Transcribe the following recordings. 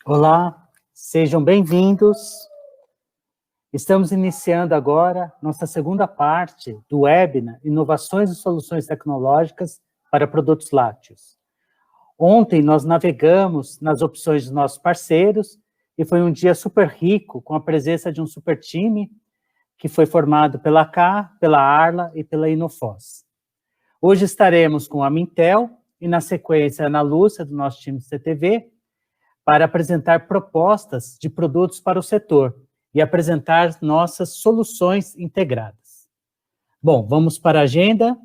Olá, sejam bem-vindos. Estamos iniciando agora nossa segunda parte do webinar Inovações e Soluções Tecnológicas para Produtos Lácteos. Ontem nós navegamos nas opções dos nossos parceiros e foi um dia super rico com a presença de um super time que foi formado pela Cá, pela Arla e pela Inofós. Hoje estaremos com a Mintel e, na sequência, a Ana Lúcia, do nosso time de CTV, para apresentar propostas de produtos para o setor e apresentar nossas soluções integradas. Bom, vamos para a agenda.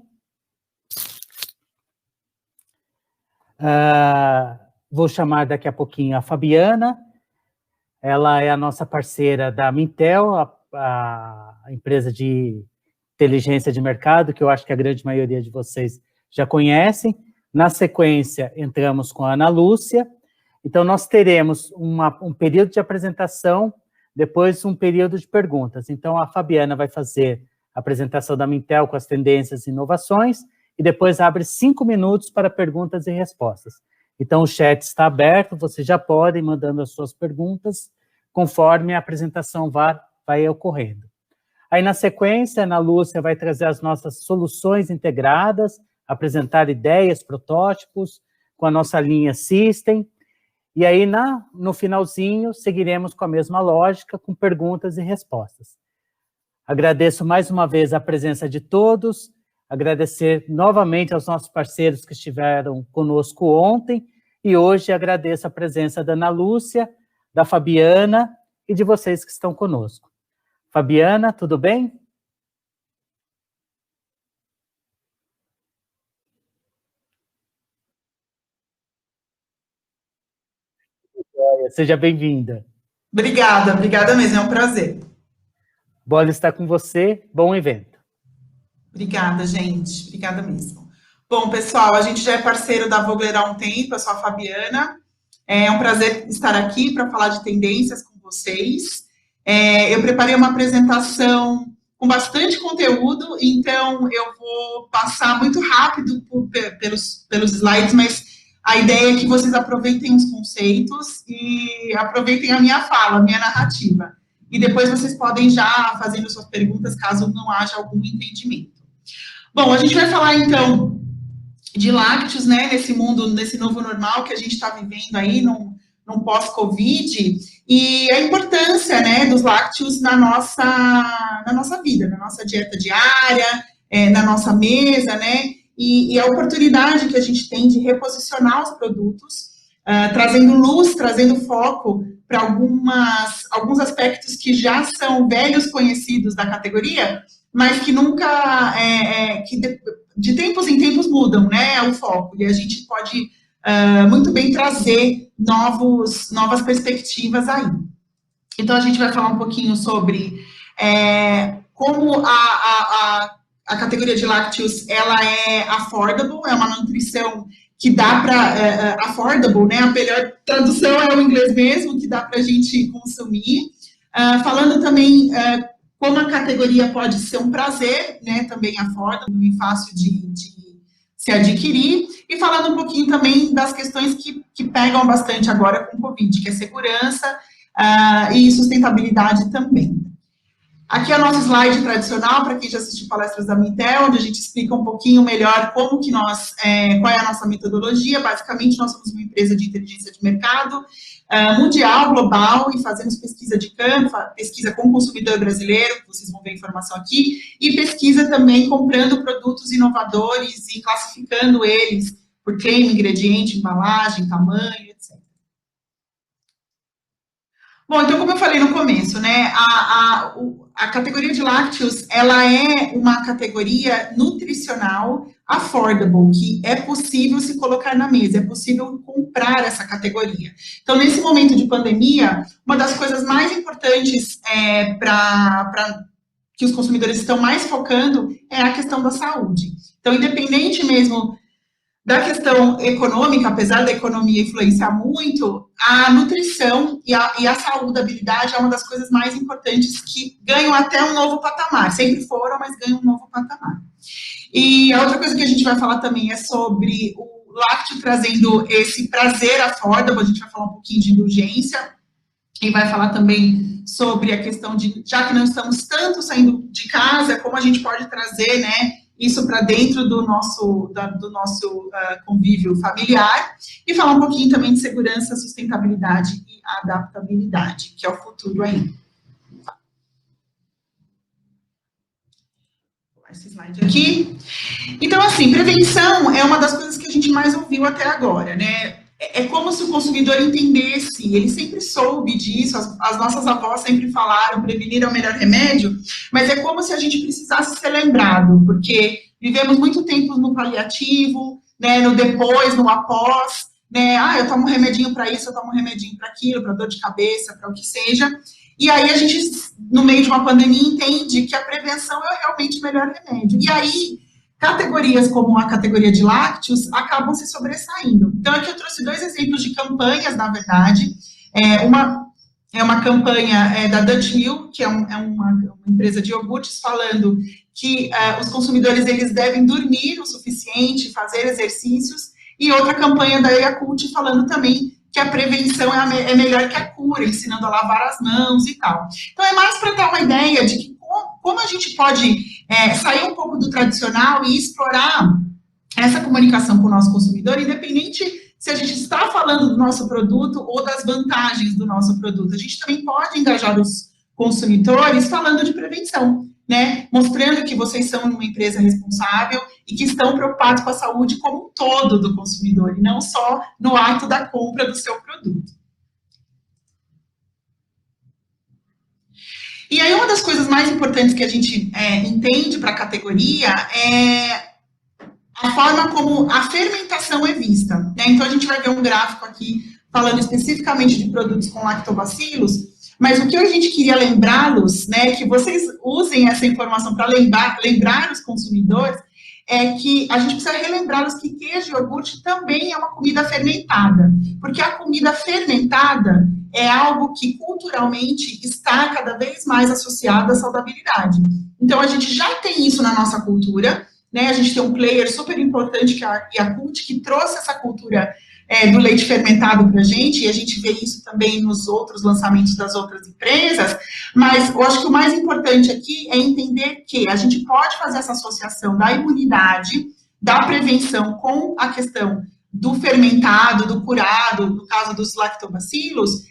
Vou chamar daqui a pouquinho a Fabiana. Ela é a nossa parceira da Mintel, a empresa de inteligência de mercado, que eu acho que a grande maioria de vocês já conhecem. Na sequência, entramos com a Ana Lúcia. Então, nós teremos um período de apresentação, depois um período de perguntas. Então, a Fabiana vai fazer a apresentação da Mintel com as tendências e inovações, e depois abre 5 minutos para perguntas e respostas. Então, o chat está aberto, vocês já podem mandando as suas perguntas, conforme a apresentação vai ocorrendo. Aí, na sequência, a Ana Lúcia vai trazer as nossas soluções integradas, apresentar ideias, protótipos, com a nossa linha System. E aí, no finalzinho, seguiremos com a mesma lógica, com perguntas e respostas. Agradeço mais uma vez a presença de todos, agradecer novamente aos nossos parceiros que estiveram conosco ontem, e hoje agradeço a presença da Ana Lúcia, da Fabiana e de vocês que estão conosco. Fabiana, tudo bem? Seja bem-vinda. Obrigada mesmo, é um prazer. Bola estar com você, bom evento. Obrigada, gente, obrigada mesmo. Bom, pessoal, a gente já é parceiro da Vogler há um tempo, eu sou a Fabiana. É um prazer estar aqui para falar de tendências com vocês. Eu preparei uma apresentação com bastante conteúdo, então eu vou passar muito rápido pelos slides, mas a ideia é que vocês aproveitem os conceitos e aproveitem a minha fala, a minha narrativa. E depois vocês podem já fazendo suas perguntas, caso não haja algum entendimento. Bom, a gente vai falar, então, de lácteos, né, nesse mundo, nesse novo normal que a gente está vivendo aí, num pós-Covid, e a importância, né, dos lácteos na nossa vida, na nossa dieta diária, na nossa mesa, né, e a oportunidade que a gente tem de reposicionar os produtos, trazendo luz, trazendo foco para alguns aspectos que já são velhos conhecidos da categoria, mas que nunca, de tempos em tempos mudam, né, o foco, e a gente pode muito bem trazer novas perspectivas aí. Então, a gente vai falar um pouquinho sobre como a categoria de lácteos, ela é affordable, é uma nutrição que dá para, affordable, né, a melhor tradução é o inglês mesmo, que dá para a gente consumir. Falando também como a categoria pode ser um prazer, né, também affordable e fácil de se adquirir, e falando um pouquinho também das questões que pegam bastante agora com o Covid, que é segurança e sustentabilidade também. Aqui é o nosso slide tradicional, para quem já assistiu palestras da Mintel, onde a gente explica um pouquinho melhor como que qual é a nossa metodologia. Basicamente, nós somos uma empresa de inteligência de mercado mundial, global, e fazemos pesquisa de campo, pesquisa com o consumidor brasileiro, que vocês vão ver a informação aqui, e pesquisa também comprando produtos inovadores e classificando eles por claim, ingrediente, embalagem, tamanho, etc. Bom, então, como eu falei no começo, né, a categoria de lácteos, ela é uma categoria nutricional affordable, que é possível se colocar na mesa, é possível comprar essa categoria. Então, nesse momento de pandemia, uma das coisas mais importantes que os consumidores estão mais focando é a questão da saúde. Então, independente mesmo da questão econômica, apesar da economia influenciar muito, a nutrição e a saudabilidade é uma das coisas mais importantes que ganham até um novo patamar. Sempre foram, mas ganham um novo patamar. E a outra coisa que a gente vai falar também é sobre o lácteo trazendo esse prazer affordable, a gente vai falar um pouquinho de indulgência, e vai falar também sobre a questão de, já que não estamos tanto saindo de casa, como a gente pode trazer, né, isso para dentro do nosso convívio familiar, e falar um pouquinho também de segurança, sustentabilidade e adaptabilidade, que é o futuro aí. Esse slide aqui. Então, assim, prevenção é uma das coisas que a gente mais ouviu até agora, né? É como se o consumidor entendesse, ele sempre soube disso, as nossas avós sempre falaram, prevenir é o melhor remédio, mas é como se a gente precisasse ser lembrado, porque vivemos muito tempo no paliativo, né, no depois, no após, né, eu tomo um remedinho para isso, eu tomo um remedinho para aquilo, para dor de cabeça, para o que seja, e aí a gente, no meio de uma pandemia, entende que a prevenção é realmente o melhor remédio. E aí, categorias como a categoria de lácteos acabam se sobressaindo. Então, aqui eu trouxe 2 exemplos de campanhas, na verdade. Uma campanha da Dutch Mill, que é uma empresa de iogurtes, falando que os consumidores eles devem dormir o suficiente, fazer exercícios, e outra campanha da Yakult falando também que a prevenção é melhor que a cura, ensinando a lavar as mãos e tal. Então, é mais para dar uma ideia de que como a gente pode sair um pouco do tradicional e explorar essa comunicação com o nosso consumidor, independente se a gente está falando do nosso produto ou das vantagens do nosso produto. A gente também pode engajar os consumidores falando de prevenção, né? Mostrando que vocês são uma empresa responsável e que estão preocupados com a saúde como um todo do consumidor, e não só no ato da compra do seu produto. E aí, uma das coisas mais importantes que a gente entende para a categoria é a forma como a fermentação é vista, né? Então, a gente vai ver um gráfico aqui falando especificamente de produtos com lactobacilos, mas o que a gente queria lembrá-los, né, que vocês usem essa informação para lembrar os consumidores, é que a gente precisa relembrá-los que queijo e iogurte também é uma comida fermentada, porque a comida fermentada é algo que culturalmente está cada vez mais associado à saudabilidade. Então, a gente já tem isso na nossa cultura, né? A gente tem um player super importante, que é a Yakult, que trouxe essa cultura do leite fermentado para a gente, e a gente vê isso também nos outros lançamentos das outras empresas, mas eu acho que o mais importante aqui é entender que a gente pode fazer essa associação da imunidade, da prevenção com a questão do fermentado, do curado, no caso dos lactobacilos,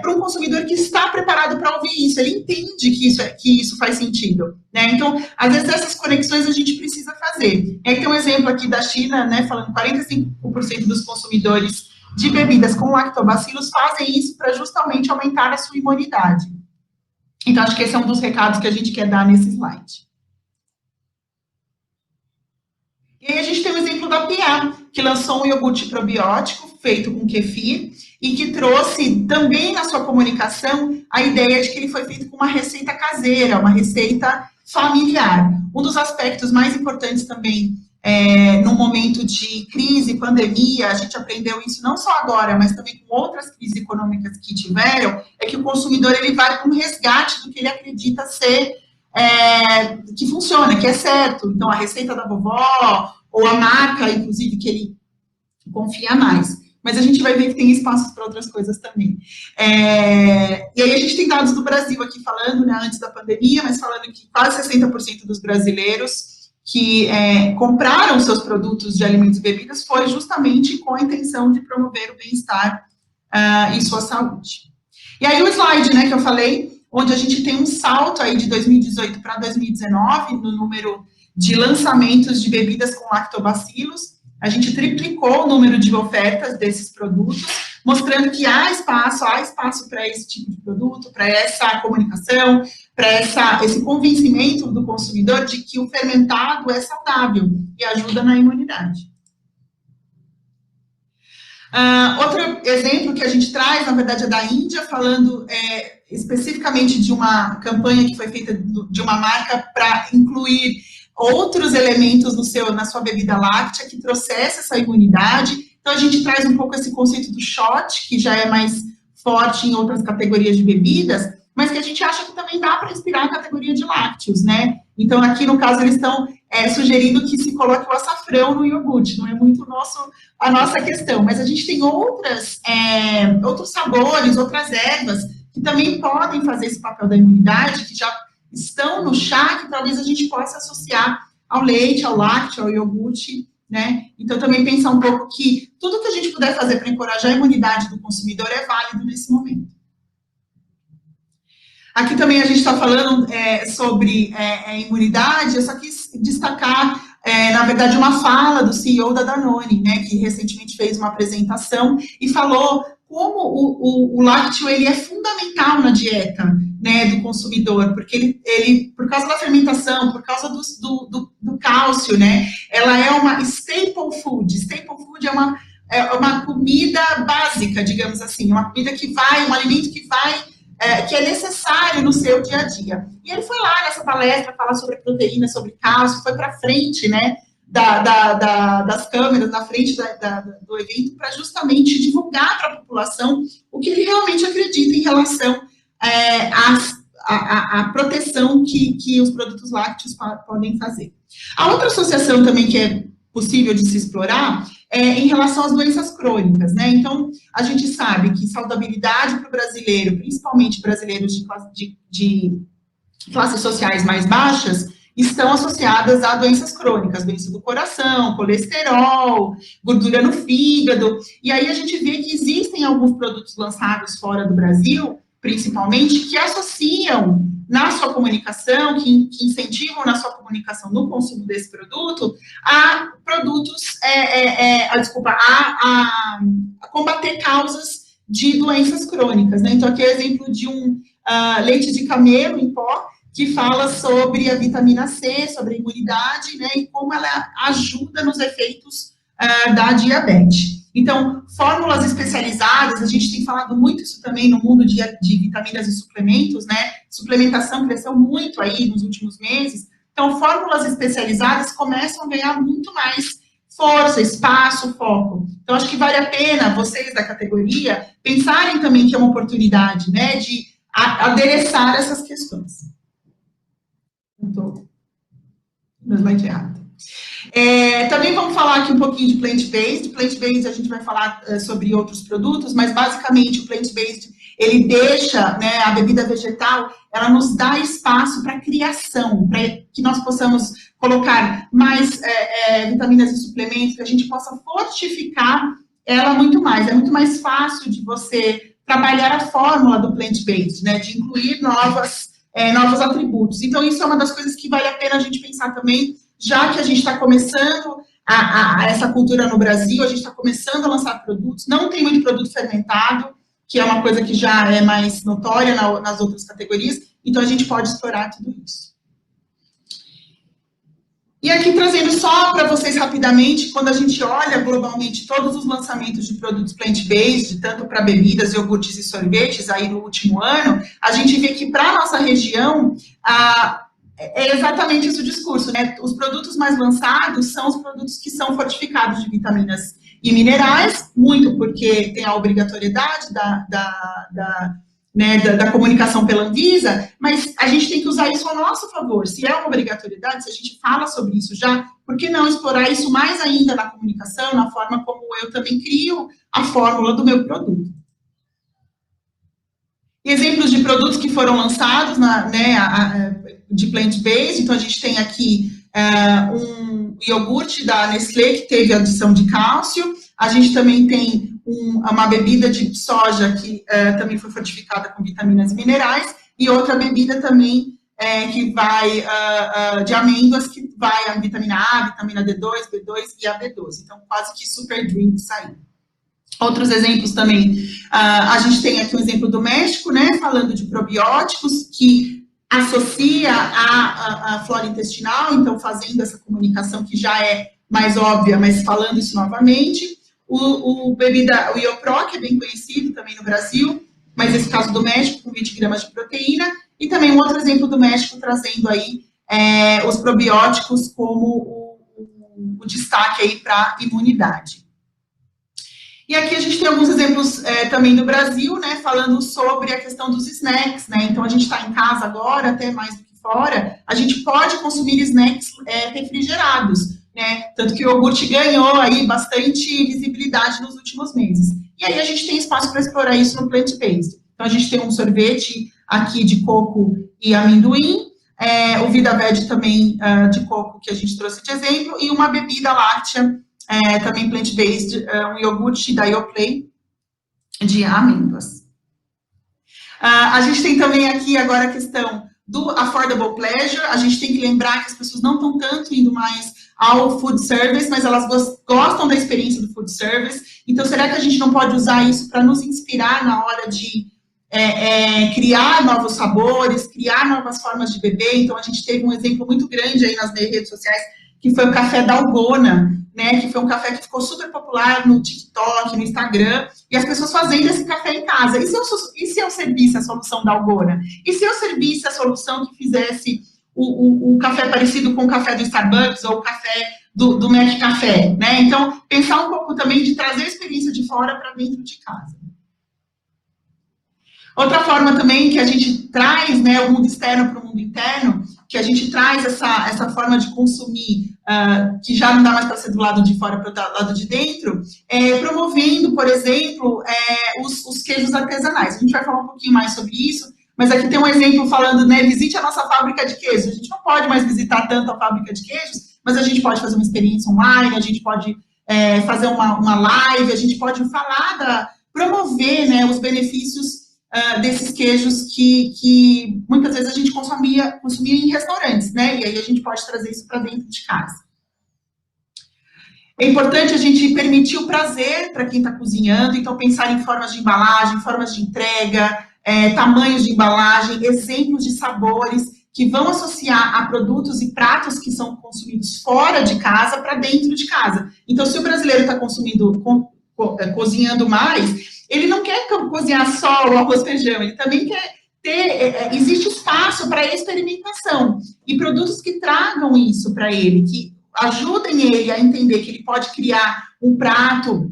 para um consumidor que está preparado para ouvir isso, ele entende que isso faz sentido, né? Então, às vezes, essas conexões a gente precisa fazer. Tem um exemplo aqui da China, né, falando que 45% dos consumidores de bebidas com lactobacilos fazem isso para justamente aumentar a sua imunidade. Então, acho que esse é um dos recados que a gente quer dar nesse slide. E aí a gente tem o exemplo da Pia, que lançou um iogurte probiótico feito com kefir e que trouxe também na sua comunicação a ideia de que ele foi feito com uma receita caseira, uma receita familiar. Um dos aspectos mais importantes também no momento de crise, pandemia, a gente aprendeu isso não só agora, mas também com outras crises econômicas que tiveram, é que o consumidor ele vai para um resgate do que ele acredita ser que funciona, que é certo. Então, a receita da vovó, ou a marca, inclusive, que ele confia mais. Mas a gente vai ver que tem espaços para outras coisas também. E aí a gente tem dados do Brasil aqui falando, né, antes da pandemia, mas falando que quase 60% dos brasileiros que compraram seus produtos de alimentos e bebidas foi justamente com a intenção de promover o bem-estar e sua saúde. E aí o slide, né, que eu falei, onde a gente tem um salto aí de 2018 para 2019 no número de lançamentos de bebidas com lactobacilos. A gente triplicou o número de ofertas desses produtos, mostrando que há espaço para esse tipo de produto, para essa comunicação, para esse convencimento do consumidor de que o fermentado é saudável e ajuda na imunidade. Outro exemplo que a gente traz, na verdade, é da Índia, falando especificamente de uma campanha que foi feita de uma marca para incluir outros elementos na sua bebida láctea que trouxesse essa imunidade. Então, a gente traz um pouco esse conceito do shot, que já é mais forte em outras categorias de bebidas, mas que a gente acha que também dá para inspirar a categoria de lácteos, né? Então, aqui no caso, eles estão sugerindo que se coloque o açafrão no iogurte, não é muito a nossa questão, mas a gente tem outros sabores, outras ervas, que também podem fazer esse papel da imunidade, que já estão no chá, que talvez a gente possa associar ao leite, ao lácteo, ao iogurte, né? Então, também pensar um pouco que tudo que a gente puder fazer para encorajar a imunidade do consumidor é válido nesse momento. Aqui também a gente está falando sobre imunidade, eu só quis destacar, na verdade, uma fala do CEO da Danone, né, que recentemente fez uma apresentação e falou como o lácteo ele é fundamental na dieta, né, do consumidor, porque ele por causa da fermentação, por causa do cálcio, né, ela é uma staple food. Staple food é uma comida básica, digamos assim, uma comida que vai, um alimento que vai, que é necessário no seu dia a dia. E ele foi lá nessa palestra falar sobre proteína, sobre cálcio, foi para frente, né, das câmeras, na frente do evento, para justamente divulgar para a população o que ele realmente acredita em relação à proteção que os produtos lácteos podem fazer. A outra associação também que é possível de se explorar em relação às doenças crônicas, né? Então, a gente sabe que saudabilidade para o brasileiro, principalmente brasileiros de classes sociais mais baixas, estão associadas a doenças crônicas, doença do coração, colesterol, gordura no fígado, e aí a gente vê que existem alguns produtos lançados fora do Brasil, principalmente, que associam na sua comunicação, que incentivam na sua comunicação no consumo desse produto, a produtos, a combater causas de doenças crônicas, né? Então, aqui é exemplo de um leite de camelo em pó, que fala sobre a vitamina C, sobre a imunidade, né, e como ela ajuda nos efeitos da diabetes. Então, fórmulas especializadas, a gente tem falado muito isso também no mundo de vitaminas e suplementos, né, suplementação cresceu muito aí nos últimos meses, então fórmulas especializadas começam a ganhar muito mais força, espaço, foco. Então, acho que vale a pena vocês da categoria pensarem também que é uma oportunidade, né, de adereçar essas questões. Estou no slide errado. Também vamos falar aqui um pouquinho de plant-based. Plant-based a gente vai falar sobre outros produtos, mas basicamente o plant-based, ele deixa, né, a bebida vegetal, ela nos dá espaço para criação, para que nós possamos colocar mais vitaminas e suplementos, que a gente possa fortificar ela muito mais. É muito mais fácil de você trabalhar a fórmula do plant-based, né, de incluir novos atributos. Então, isso é uma das coisas que vale a pena a gente pensar também, já que a gente está começando essa cultura no Brasil, a gente está começando a lançar produtos, não tem muito produto fermentado, que é uma coisa que já é mais notória nas outras categorias, então a gente pode explorar tudo isso. E aqui trazendo só para vocês rapidamente, quando a gente olha globalmente todos os lançamentos de produtos plant-based, tanto para bebidas, iogurtes e sorvetes, aí no último ano, a gente vê que para a nossa região, é exatamente esse o discurso, né? Os produtos mais lançados são os produtos que são fortificados de vitaminas e minerais, muito porque tem a obrigatoriedade da comunicação pela Anvisa, mas a gente tem que usar isso a nosso favor. Se é uma obrigatoriedade, se a gente fala sobre isso já, por que não explorar isso mais ainda na comunicação, na forma como eu também crio a fórmula do meu produto? Exemplos de produtos que foram lançados de plant-based, então a gente tem aqui um iogurte da Nestlé que teve adição de cálcio, a gente também tem uma bebida de soja que também foi fortificada com vitaminas e minerais, e outra bebida também que vai de amêndoas, que vai a vitamina A, vitamina D2, B2 e a B12. Então, quase que super drinks aí. Outros exemplos também, a gente tem aqui um exemplo do México, né, falando de probióticos, que associa a flora intestinal, então fazendo essa comunicação que já é mais óbvia, mas falando isso novamente. O Iopró, que é bem conhecido também no Brasil, mas esse caso do México, com 20 gramas de proteína, e também um outro exemplo do México, trazendo aí os probióticos como o destaque aí para imunidade. E aqui a gente tem alguns exemplos também do Brasil, né, falando sobre a questão dos snacks, né, então a gente está em casa agora, até mais do que fora, a gente pode consumir snacks refrigerados, né? Tanto que o iogurte ganhou aí bastante visibilidade nos últimos meses. E aí a gente tem espaço para explorar isso no plant-based. Então, a gente tem um sorvete aqui de coco e amendoim, o Vida Veg também de coco, que a gente trouxe de exemplo, e uma bebida láctea, também plant-based, um iogurte da Yoplait de amêndoas. A gente tem também aqui agora a questão do affordable pleasure. A gente tem que lembrar que as pessoas não estão tanto indo mais ao food service, mas elas gostam da experiência do food service. Então, será que a gente não pode usar isso para nos inspirar na hora de criar novos sabores, criar novas formas de beber? Então, a gente teve um exemplo muito grande aí nas redes sociais, que foi o café Dalgona, né, que foi um café que ficou super popular no TikTok, no Instagram, e as pessoas fazendo esse café em casa. E se eu servisse a solução Dalgona? E se eu servisse a solução que fizesse o café parecido com o café do Starbucks ou o café do Mac Café, né? Então, pensar um pouco também de trazer a experiência de fora para dentro de casa. Outra forma também que a gente traz, né, o mundo externo para o mundo interno, que a gente traz essa forma de consumir, que já não dá mais para ser do lado de fora para o lado de dentro, promovendo, por exemplo, os queijos artesanais. A gente vai falar um pouquinho mais sobre isso, mas aqui tem um exemplo falando, né, visite a nossa fábrica de queijos. A gente não pode mais visitar tanto a fábrica de queijos, mas a gente pode fazer uma experiência online, a gente pode fazer uma live, a gente pode promover, né, os benefícios desses queijos que muitas vezes a gente consumia em restaurantes, né? E aí a gente pode trazer isso para dentro de casa. É importante a gente permitir o prazer para quem está cozinhando, então pensar em formas de embalagem, formas de entrega, tamanhos de embalagem, exemplos de sabores que vão associar a produtos e pratos que são consumidos fora de casa para dentro de casa. Então, se o brasileiro está cozinhando mais, ele não quer cozinhar só o arroz e feijão, ele também quer ter, existe espaço para experimentação e produtos que tragam isso para ele, que ajudem ele a entender que ele pode criar um prato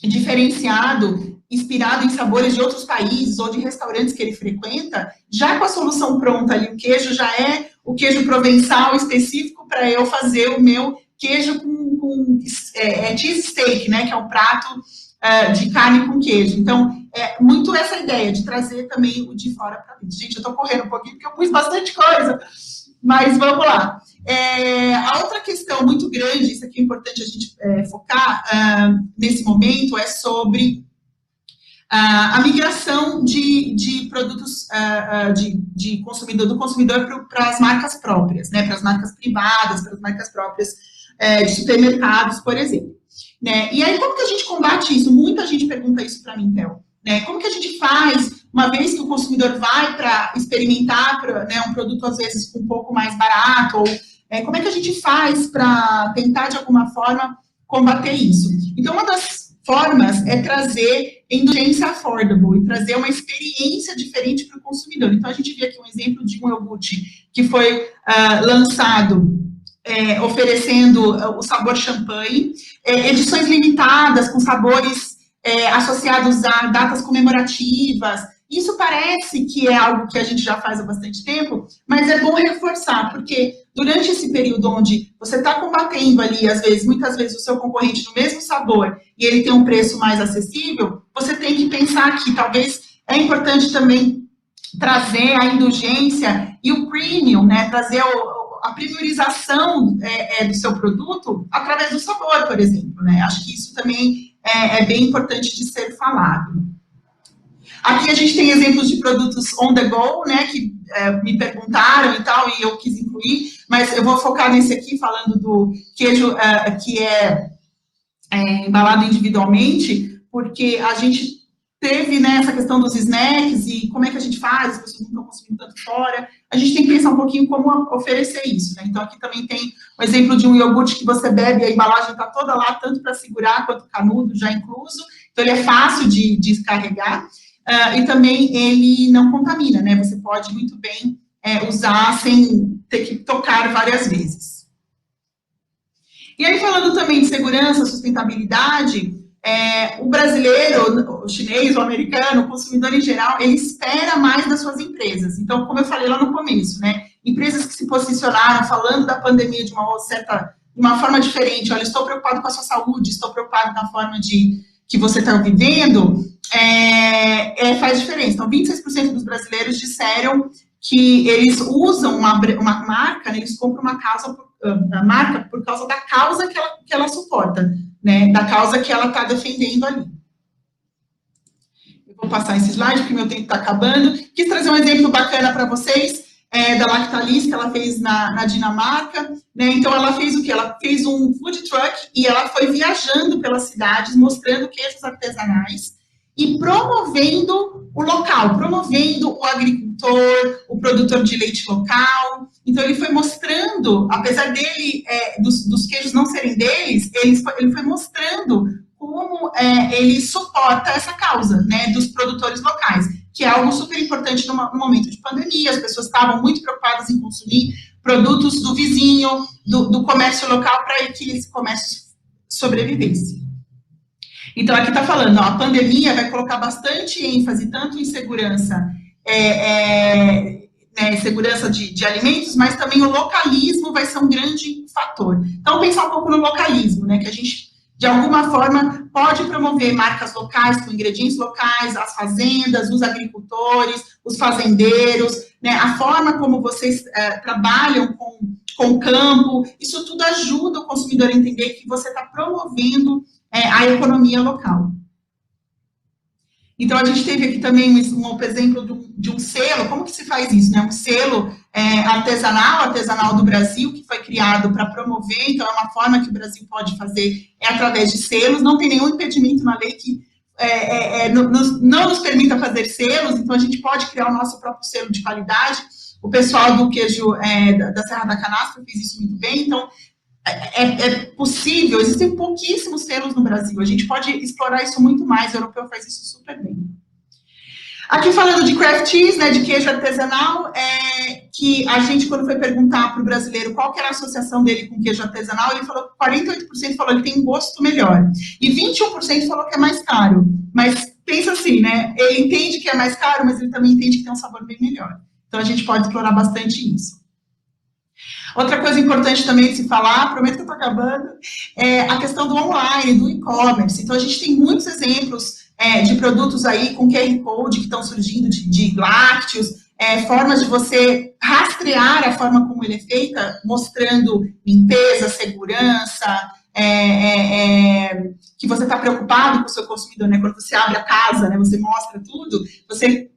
diferenciado, inspirado em sabores de outros países ou de restaurantes que ele frequenta, já com a solução pronta ali, o queijo já é o queijo provençal específico para eu fazer o meu queijo com cheese steak, né, que é um prato de carne com queijo. Então, muito essa ideia de trazer também o de fora para dentro. Gente, eu estou correndo um pouquinho, porque eu pus bastante coisa, mas vamos lá. A outra questão muito grande, isso aqui é importante a gente focar nesse momento, é sobre a migração de produtos do consumidor para as marcas próprias, né, para as marcas privadas, para as marcas próprias de supermercados, por exemplo. Né? E aí, como que a gente combate isso? Muita gente pergunta isso para mim, Théo. Né? Como que a gente faz, uma vez que o consumidor vai para experimentar um produto, às vezes, um pouco mais barato, ou como é que a gente faz para tentar, de alguma forma, combater isso? Então, uma das formas é trazer indulgência affordable e trazer uma experiência diferente para o consumidor. Então, a gente viu aqui um exemplo de um iogurte que foi lançado oferecendo o sabor champanhe, edições limitadas com sabores associados a datas comemorativas. Isso parece que é algo que a gente já faz há bastante tempo, mas é bom reforçar, porque durante esse período onde você está combatendo ali, muitas vezes, o seu concorrente no mesmo sabor e ele tem um preço mais acessível, você tem que pensar que talvez é importante também trazer a indulgência e o premium, né, trazer a priorização do seu produto através do sabor, por exemplo, né? Acho que isso também é bem importante de ser falado. Aqui a gente tem exemplos de produtos on the go, né, que me perguntaram e tal, e eu quis incluir, mas eu vou focar nesse aqui, falando do queijo que é embalado individualmente, porque a gente teve, né, essa questão dos snacks e como é que a gente faz, as pessoas não estão consumindo tanto fora. A gente tem que pensar um pouquinho como oferecer isso, né? Então, aqui também tem o exemplo de um iogurte que você bebe, a embalagem está toda lá, tanto para segurar quanto canudo, já incluso. Então, ele é fácil de descarregar. E também ele não contamina, né? Você pode muito bem usar sem ter que tocar várias vezes. E aí, falando também de segurança, sustentabilidade, o brasileiro, o chinês, o americano, o consumidor em geral, ele espera mais das suas empresas. Então, como eu falei lá no começo, né? empresas que se posicionaram falando da pandemia de uma forma diferente. Olha, estou preocupado com a sua saúde, estou preocupado com a forma que você está vivendo, faz diferença. Então, 26% dos brasileiros disseram que eles usam uma marca, né, eles compram a marca por causa da causa que ela suporta, né, da causa que ela está defendendo ali. Eu vou passar esse slide, porque meu tempo está acabando. Quis trazer um exemplo bacana para vocês, da Lactalis, que ela fez na Dinamarca, né? Então, ela fez o quê? Ela fez um food truck e ela foi viajando pelas cidades, mostrando queijos artesanais e promovendo o local, promovendo o agricultor, o produtor de leite local. Então, ele foi mostrando, apesar dele, dos queijos não serem deles, ele foi mostrando como ele suporta essa causa, né, dos produtores locais, que é algo super importante no momento de pandemia. As pessoas estavam muito preocupadas em consumir produtos do vizinho, do comércio local, para que esse comércio sobrevivesse. Então, aqui está falando, a pandemia vai colocar bastante ênfase, tanto em segurança, segurança de alimentos, mas também o localismo vai ser um grande fator. Então, pensar um pouco no localismo, né, que a gente, de alguma forma, pode promover marcas locais, com ingredientes locais, as fazendas, os agricultores, os fazendeiros, né, a forma como vocês trabalham com o campo, isso tudo ajuda o consumidor a entender que você está promovendo a economia local. Então, a gente teve aqui também um exemplo de um selo. Como que se faz isso, né? Um selo artesanal do Brasil, que foi criado para promover. Então, é uma forma que o Brasil pode fazer, através de selos. Não tem nenhum impedimento na lei que não nos permita fazer selos. Então, a gente pode criar o nosso próprio selo de qualidade. O pessoal do queijo da Serra da Canastra fez isso muito bem. Então, é possível, existem pouquíssimos selos no Brasil, a gente pode explorar isso muito mais, o europeu faz isso super bem. Aqui falando de craft cheese, né, de queijo artesanal, que a gente, quando foi perguntar para o brasileiro qual que era a associação dele com queijo artesanal, ele falou que 48% falou que tem um gosto melhor, e 21% falou que é mais caro, mas pensa assim, né, ele entende que é mais caro, mas ele também entende que tem um sabor bem melhor, então a gente pode explorar bastante isso. Outra coisa importante também de se falar, prometo que eu estou acabando, é a questão do online, do e-commerce. Então, a gente tem muitos exemplos de produtos aí com QR Code que estão surgindo, de lácteos, formas de você rastrear a forma como ele é feita, mostrando limpeza, segurança, que você está preocupado com o seu consumidor, né? Quando você abre a casa, né, você mostra tudo, você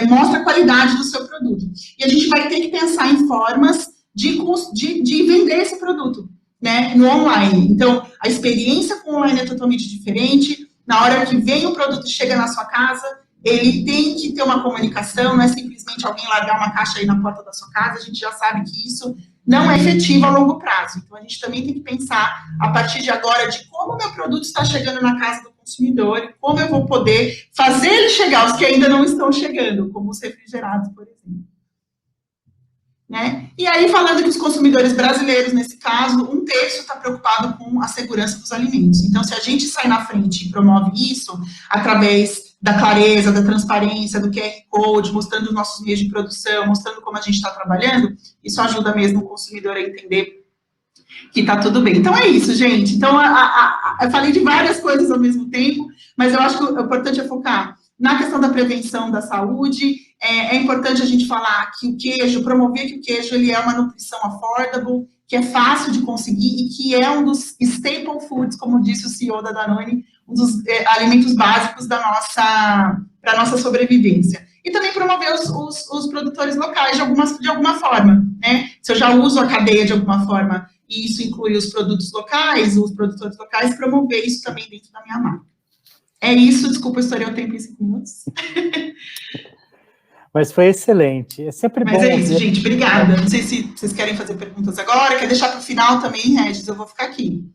mostra a qualidade do seu produto. E a gente vai ter que pensar em formas de vender esse produto, né, no online. Então, a experiência com o online é totalmente diferente. Na hora que vem o produto e chega na sua casa, ele tem que ter uma comunicação, não é simplesmente alguém largar uma caixa aí na porta da sua casa. A gente já sabe que isso não é efetivo a longo prazo. Então, a gente também tem que pensar, a partir de agora, de como o meu produto está chegando na casa do consumidor e como eu vou poder fazer ele chegar, os que ainda não estão chegando, como os refrigerados, por exemplo. Né? E aí, falando que os consumidores brasileiros, nesse caso, 1/3 está preocupado com a segurança dos alimentos. Então, se a gente sai na frente e promove isso, através da clareza, da transparência, do QR Code, mostrando os nossos meios de produção, mostrando como a gente está trabalhando, isso ajuda mesmo o consumidor a entender que está tudo bem. Então, é isso, gente. Então, eu falei de várias coisas ao mesmo tempo, mas eu acho que o importante é focar na questão da prevenção da saúde. É importante a gente falar que o queijo, promover que o queijo ele é uma nutrição affordable, que é fácil de conseguir e que é um dos staple foods, como disse o CEO da Danone, um dos alimentos básicos para a nossa sobrevivência. E também promover os produtores locais de alguma forma, né? Se eu já uso a cadeia de alguma forma e isso inclui os produtos locais, os produtores locais, promover isso também dentro da minha marca. É isso, desculpa, eu estourei o tempo em 5 minutos. Mas foi excelente. É sempre bom. Mas é isso, gente. Obrigada. Não sei se vocês querem fazer perguntas agora. Quer deixar para o final também, Regis? Eu vou ficar aqui.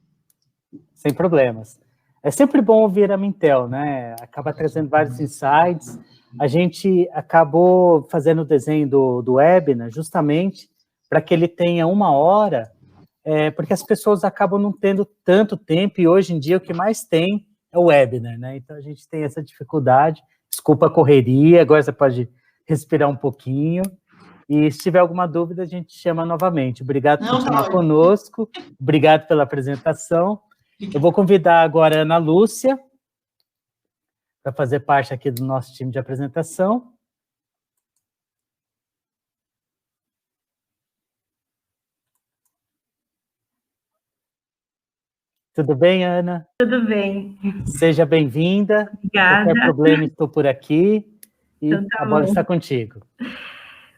Sem problemas. É sempre bom ouvir a Mintel, né? Acaba trazendo vários insights. A gente acabou fazendo o desenho do webinar justamente para que ele tenha 1 hora, porque as pessoas acabam não tendo tanto tempo e hoje em dia o que mais tem é o webinar, né? Então a gente tem essa dificuldade. Desculpa a correria, agora você pode respirar um pouquinho. E se tiver alguma dúvida, a gente chama novamente. Obrigado por continuar conosco, obrigado pela apresentação. Eu vou convidar agora a Ana Lúcia para fazer parte aqui do nosso time de apresentação. Tudo bem, Ana? Tudo bem. Seja bem-vinda. Obrigada. Qualquer problema, estou por aqui. E então, a bola está contigo.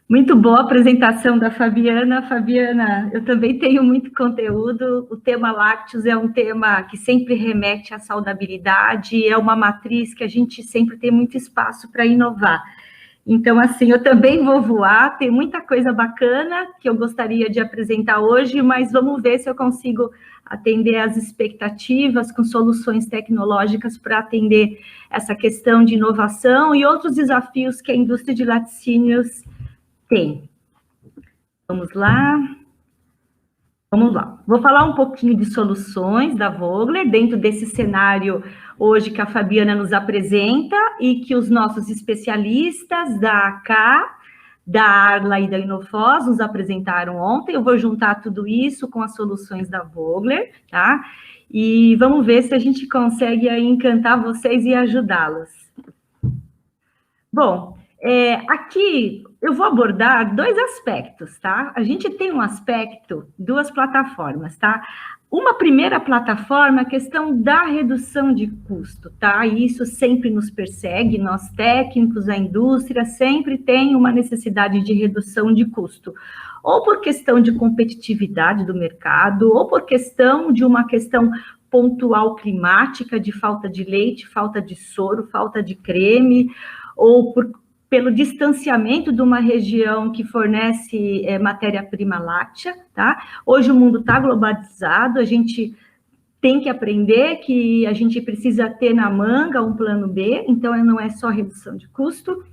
Muito boa a apresentação da Fabiana. Fabiana, eu também tenho muito conteúdo. O tema lácteos é um tema que sempre remete à saudabilidade, é uma matriz que a gente sempre tem muito espaço para inovar. Então, assim, eu também vou voar, tem muita coisa bacana que eu gostaria de apresentar hoje, mas vamos ver se eu consigo atender às expectativas com soluções tecnológicas para atender essa questão de inovação e outros desafios que a indústria de laticínios tem. Vamos lá. Vamos lá. Vou falar um pouquinho de soluções da Vogler, dentro desse cenário hoje que a Fabiana nos apresenta e que os nossos especialistas da AK, da Arla e da Inofós nos apresentaram ontem. Eu vou juntar tudo isso com as soluções da Vogler, tá? E vamos ver se a gente consegue aí encantar vocês e ajudá-los. Bom, aqui eu vou abordar dois aspectos, tá? A gente tem um aspecto, duas plataformas, tá? Uma primeira plataforma, a questão da redução de custo, tá? E isso sempre nos persegue, nós técnicos, a indústria sempre tem uma necessidade de redução de custo, ou por questão de competitividade do mercado, ou por questão de uma questão pontual climática, de falta de leite, falta de soro, falta de creme, ou pelo distanciamento de uma região que fornece matéria-prima láctea, tá? Hoje o mundo está globalizado, a gente tem que aprender que a gente precisa ter na manga um plano B, então não é só redução de custo,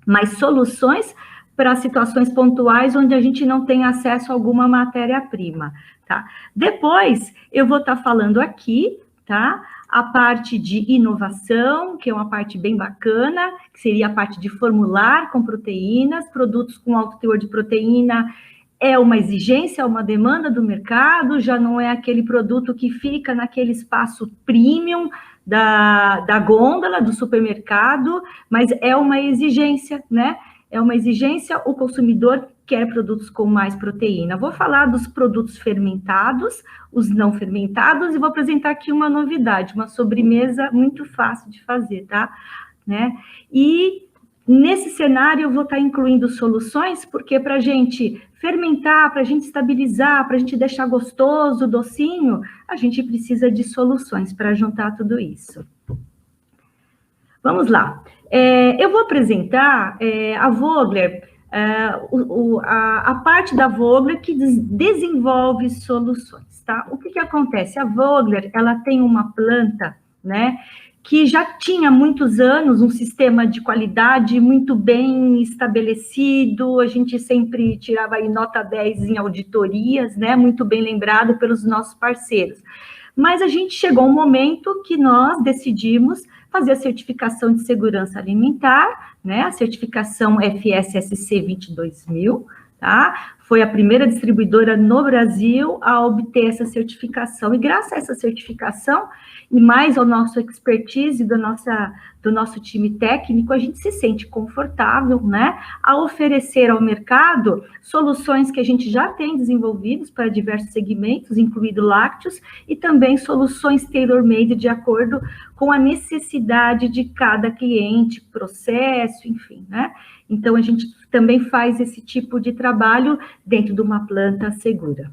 mas soluções para situações pontuais onde a gente não tem acesso a alguma matéria-prima, tá? Depois, eu vou estar falando aqui, tá? A parte de inovação, que é uma parte bem bacana, que seria a parte de formular com proteínas, produtos com alto teor de proteína, é uma exigência, é uma demanda do mercado, já não é aquele produto que fica naquele espaço premium da gôndola, do supermercado, mas é uma exigência, né? É uma exigência, o consumidor quer produtos com mais proteína. Vou falar dos produtos fermentados, os não fermentados, e vou apresentar aqui uma novidade, uma sobremesa muito fácil de fazer, tá? Né? E nesse cenário eu vou estar incluindo soluções, porque para a gente fermentar, para a gente estabilizar, para a gente deixar gostoso, docinho, a gente precisa de soluções para juntar tudo isso. Vamos lá. Eu vou apresentar a Vogler, a parte da Vogler que desenvolve soluções, tá? O que acontece? A Vogler, ela tem uma planta, né, que já tinha há muitos anos um sistema de qualidade muito bem estabelecido, a gente sempre tirava aí nota 10 em auditorias, né, muito bem lembrado pelos nossos parceiros. Mas a gente chegou um momento que nós decidimos fazer a certificação de segurança alimentar, né, a certificação FSSC 22000, tá? Foi a primeira distribuidora no Brasil a obter essa certificação, e graças a essa certificação, e mais ao nosso expertise do nosso time técnico, a gente se sente confortável, né, a oferecer ao mercado soluções que a gente já tem desenvolvidas para diversos segmentos, incluindo lácteos, e também soluções tailor-made de acordo com a necessidade de cada cliente, processo, enfim, né? Então, a gente também faz esse tipo de trabalho dentro de uma planta segura.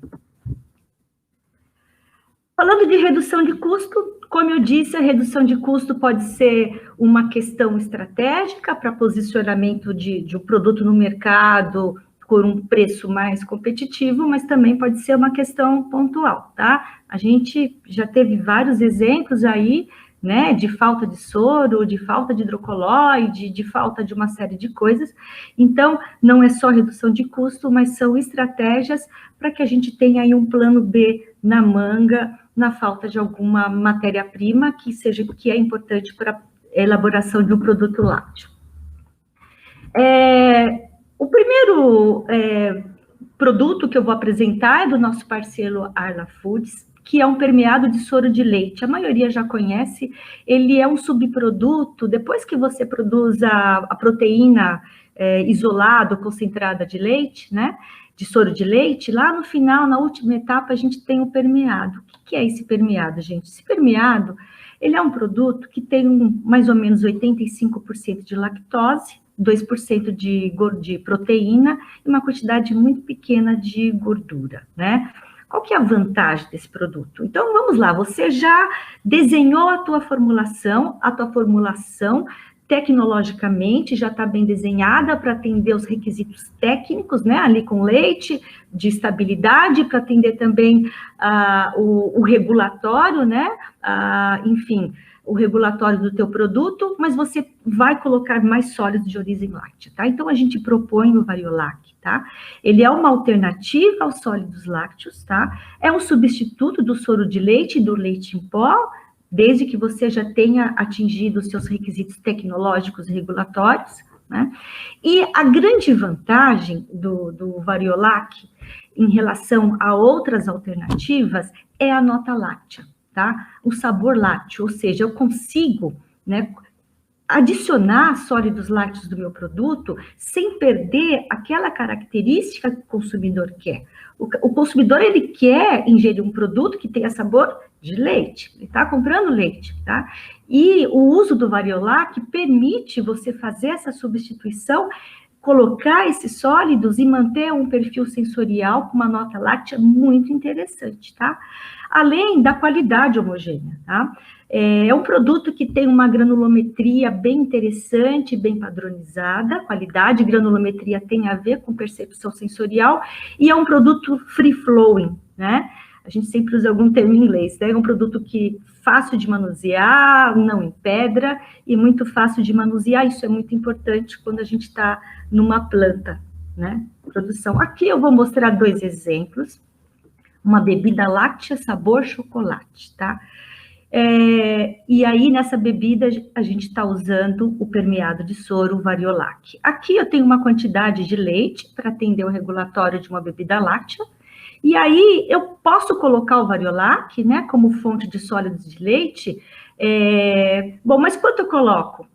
Falando de redução de custo, como eu disse, a redução de custo pode ser uma questão estratégica para posicionamento de um produto no mercado por um preço mais competitivo, mas também pode ser uma questão pontual, tá? A gente já teve vários exemplos aí, né, de falta de soro, de falta de hidrocolóide, de falta de uma série de coisas. Então, não é só redução de custo, mas são estratégias para que a gente tenha aí um plano B na manga, na falta de alguma matéria-prima que é importante para a elaboração de um produto lácteo. O primeiro produto que eu vou apresentar é do nosso parceiro Arla Foods, que é um permeado de soro de leite. A maioria já conhece, ele é um subproduto, depois que você produz a proteína isolada, concentrada de leite, né, de soro de leite, lá no final, na última etapa, a gente tem o permeado. O que é esse permeado, gente? Esse permeado, ele é um produto que tem mais ou menos 85% de lactose, 2% de proteína e uma quantidade muito pequena de gordura, né? Qual que é a vantagem desse produto? Então, vamos lá, você já desenhou a tua formulação tecnologicamente já está bem desenhada para atender os requisitos técnicos, né, ali com leite, de estabilidade, para atender também o regulatório, né, enfim, o regulatório do teu produto, mas você vai colocar mais sólidos de origem láctea, tá? Então, a gente propõe o Variolac, tá? Ele é uma alternativa aos sólidos lácteos, tá? É um substituto do soro de leite e do leite em pó, desde que você já tenha atingido os seus requisitos tecnológicos e regulatórios, né? E a grande vantagem do Variolac em relação a outras alternativas é a nota láctea, tá? O sabor lácteo, ou seja, eu consigo, né, adicionar sólidos lácteos do meu produto sem perder aquela característica que o consumidor quer. O consumidor, ele quer ingerir um produto que tenha sabor de leite, ele está comprando leite, tá? E o uso do Variolac permite você fazer essa substituição, colocar esses sólidos e manter um perfil sensorial com uma nota láctea muito interessante, tá? Além da qualidade homogênea, tá? É um produto que tem uma granulometria bem interessante, bem padronizada, qualidade, granulometria tem a ver com percepção sensorial, e é um produto free-flowing, né? A gente sempre usa algum termo em inglês, né? É um produto que fácil de manusear, não empedra, e muito fácil de manusear, isso é muito importante quando a gente está numa planta, né? Produção. Aqui eu vou mostrar 2 exemplos, uma bebida láctea sabor chocolate, tá? E aí, nessa bebida, a gente está usando o permeado de soro Variolac. Aqui eu tenho uma quantidade de leite para atender o regulatório de uma bebida láctea, e aí eu posso colocar o Variolac, né, como fonte de sólidos de leite. Bom, mas quanto eu coloco?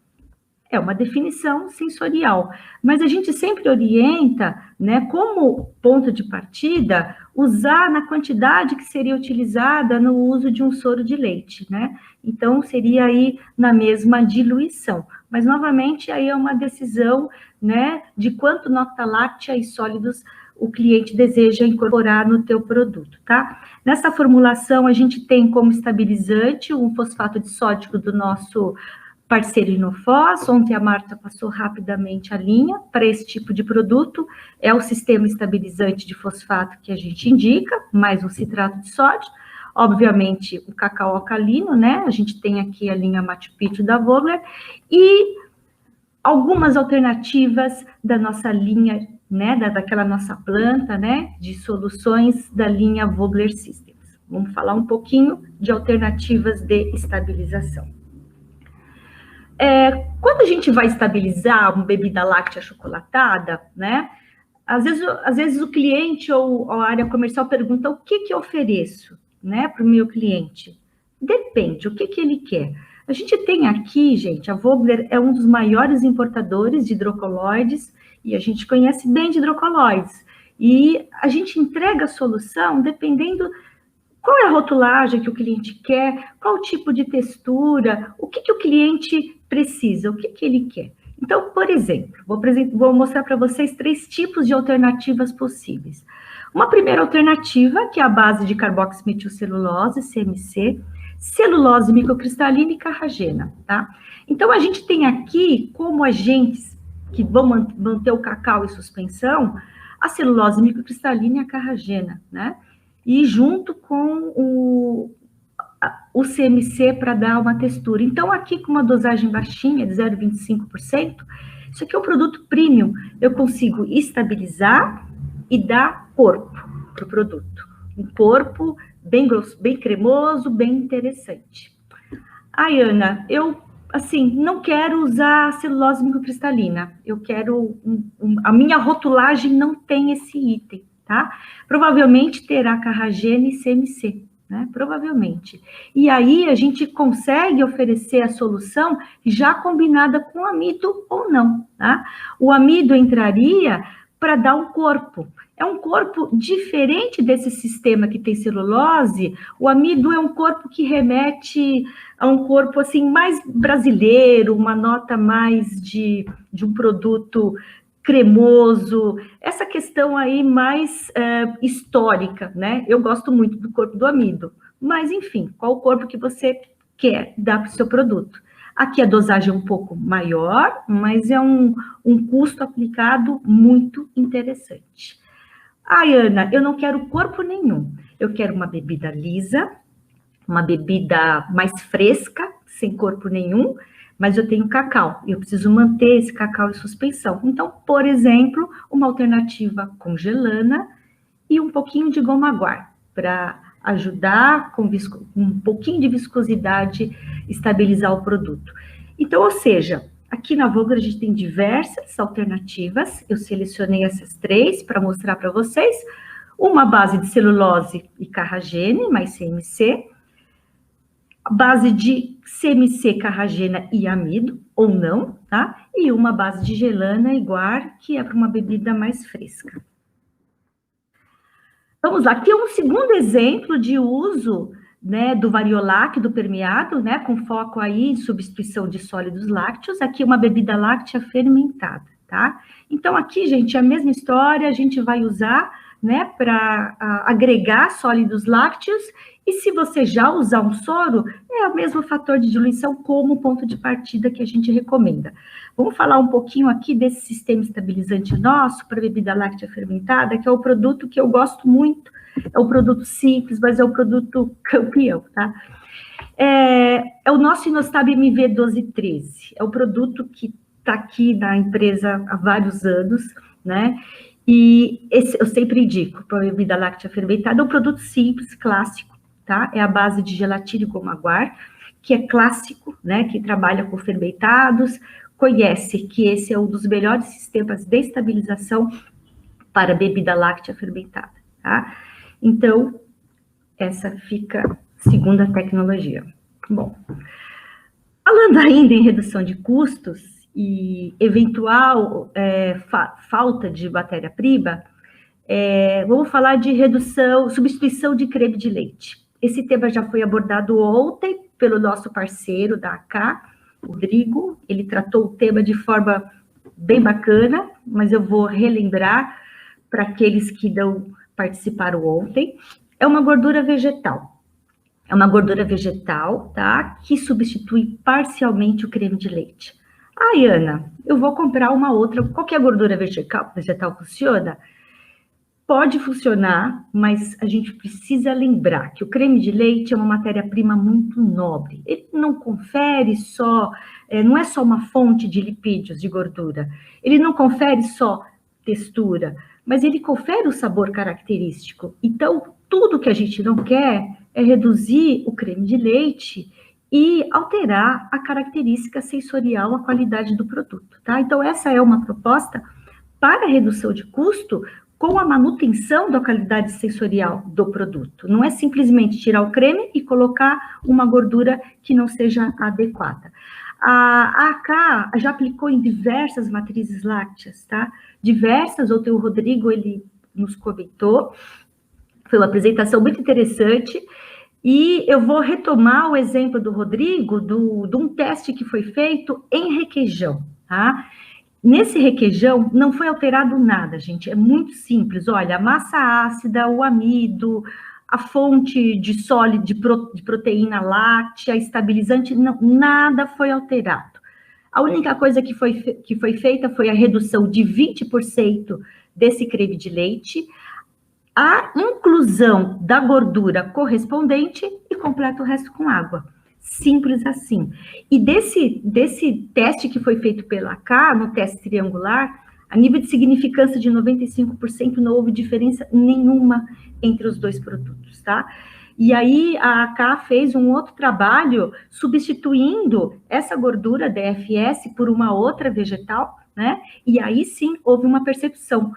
É uma definição sensorial, mas a gente sempre orienta, né, como ponto de partida, usar na quantidade que seria utilizada no uso de um soro de leite, né? Então, seria aí na mesma diluição. Mas, novamente, aí é uma decisão, né, de quanto nota láctea e sólidos o cliente deseja incorporar no teu produto, tá? Nessa formulação, a gente tem como estabilizante um fosfato disódico do nosso parceiro Inofós. Ontem a Marta passou rapidamente a linha para esse tipo de produto, é o sistema estabilizante de fosfato que a gente indica, mais um citrato de sódio, obviamente o cacau alcalino, né, a gente tem aqui a linha Machu Picchu da Vogler, e algumas alternativas da nossa linha, né, daquela nossa planta, né, de soluções da linha Vogler Systems. Vamos falar um pouquinho de alternativas de estabilização. Quando a gente vai estabilizar uma bebida láctea achocolatada, né, às vezes o cliente ou a área comercial pergunta o que eu ofereço, né, para o meu cliente. Depende, o que ele quer. A gente tem aqui, gente, a Vogler é um dos maiores importadores de hidrocoloides, e a gente conhece bem de hidrocoloides. E a gente entrega a solução dependendo qual é a rotulagem que o cliente quer, qual tipo de textura, o que o cliente precisa, o que ele quer. Então, por exemplo, vou mostrar para vocês 3 tipos de alternativas possíveis. Uma primeira alternativa, que é a base de carboximetilcelulose, CMC, celulose microcristalina e carragena, tá? Então, a gente tem aqui como agentes que vão manter o cacau em suspensão, a celulose microcristalina e a carragena, né? E junto com o CMC para dar uma textura. Então, aqui com uma dosagem baixinha, de 0,25%, isso aqui é um produto premium. Eu consigo estabilizar e dar corpo para o produto. Um corpo bem grosso, bem cremoso, bem interessante. Ai, Ana, eu assim, não quero usar celulose microcristalina, eu quero, a minha rotulagem não tem esse item, tá? Provavelmente terá carragena e CMC, né? Provavelmente. E aí a gente consegue oferecer a solução já combinada com amido ou não, tá? O amido entraria para dar um corpo. É um corpo diferente desse sistema que tem celulose. O amido é um corpo que remete a um corpo assim mais brasileiro, uma nota mais de um produto cremoso, essa questão aí mais histórica, né? Eu gosto muito do corpo do amido, mas enfim, qual o corpo que você quer dar para o seu produto? Aqui a dosagem é um pouco maior, mas é um custo aplicado muito interessante. Ana, eu não quero corpo nenhum, eu quero uma bebida lisa, uma bebida mais fresca, sem corpo nenhum, mas eu tenho cacau, e eu preciso manter esse cacau em suspensão. Então, por exemplo, uma alternativa congelana e um pouquinho de goma guar, para ajudar com um pouquinho de viscosidade, estabilizar o produto. Então, ou seja, aqui na Vogler a gente tem diversas alternativas, eu selecionei essas 3 para mostrar para vocês, uma base de celulose e carragene, mais CMC, base de CMC, carragena e amido, ou não, tá? E uma base de gelana e guar, que é para uma bebida mais fresca. Vamos lá, aqui é um segundo exemplo de uso, né, do variolac, do permeado, né, com foco aí em substituição de sólidos lácteos. Aqui uma bebida láctea fermentada, tá? Então, aqui, gente, a mesma história, a gente vai usar, né, para agregar sólidos lácteos, e se você já usar um soro, é o mesmo fator de diluição como ponto de partida que a gente recomenda. Vamos falar um pouquinho aqui desse sistema estabilizante nosso para bebida láctea fermentada, que é o produto que eu gosto muito, é o produto simples, mas é o produto campeão, tá? É o nosso Inostab MV1213, é o produto que está aqui na empresa há vários anos, né? E esse, eu sempre indico para a bebida láctea fermentada, é um produto simples, clássico, tá? É a base de gelatina e goma guar, que é clássico, né? Que trabalha com fermentados, conhece que esse é um dos melhores sistemas de estabilização para bebida láctea fermentada, tá? Então, essa fica a segunda tecnologia. Bom, falando ainda em redução de custos e eventual falta de matéria-prima, vamos falar de substituição de creme de leite. Esse tema já foi abordado ontem pelo nosso parceiro da AK, Rodrigo. Ele tratou o tema de forma bem bacana, mas eu vou relembrar para aqueles que não participaram ontem. É uma gordura vegetal. É uma gordura vegetal, tá? Que substitui parcialmente o creme de leite. Ana, eu vou comprar uma outra. Qualquer gordura vegetal funciona? Pode funcionar, mas a gente precisa lembrar que o creme de leite é uma matéria-prima muito nobre. Ele não confere só, não é só uma fonte de lipídios, de gordura. Ele não confere só textura, mas ele confere o sabor característico. Então, tudo que a gente não quer é reduzir o creme de leite e alterar a característica sensorial, a qualidade do produto, tá? Então, essa é uma proposta para redução de custo com a manutenção da qualidade sensorial do produto. Não é simplesmente tirar o creme e colocar uma gordura que não seja adequada. A AK já aplicou em diversas matrizes lácteas, tá? Diversas, ontem o Rodrigo, ele nos comentou, foi uma apresentação muito interessante, e eu vou retomar o exemplo do Rodrigo, de um teste que foi feito em requeijão, tá? Nesse requeijão não foi alterado nada, gente, é muito simples. Olha, a massa ácida, o amido, a fonte de sólido, de proteína láctea, estabilizante, não, nada foi alterado. A única coisa que foi feita foi a redução de 20% desse creme de leite, a inclusão da gordura correspondente e completa o resto com água. Simples assim. E desse teste que foi feito pela AK, no teste triangular, a nível de significância de 95%, não houve diferença nenhuma entre os dois produtos, tá? E aí a AK fez um outro trabalho substituindo essa gordura DFS por uma outra vegetal, né? E aí sim houve uma percepção.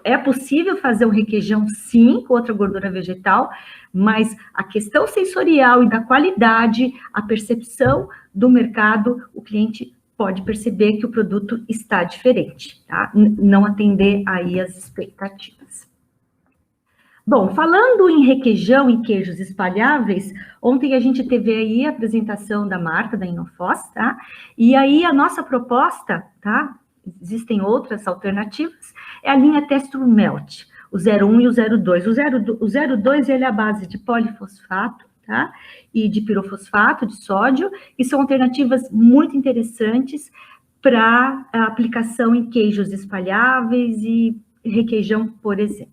É possível fazer um requeijão, sim, com outra gordura vegetal, mas a questão sensorial e da qualidade, a percepção do mercado, o cliente pode perceber que o produto está diferente, tá? Não atender aí as expectativas. Bom, falando em requeijão e queijos espalháveis, ontem a gente teve aí a apresentação da Marta, da Inofós, tá? E aí a nossa proposta, tá? Existem outras alternativas, é a linha Texture Melt, o 01 e o 02. O 02 ele é a base de polifosfato, tá? E de pirofosfato, de sódio, e são alternativas muito interessantes para a aplicação em queijos espalháveis e requeijão, por exemplo.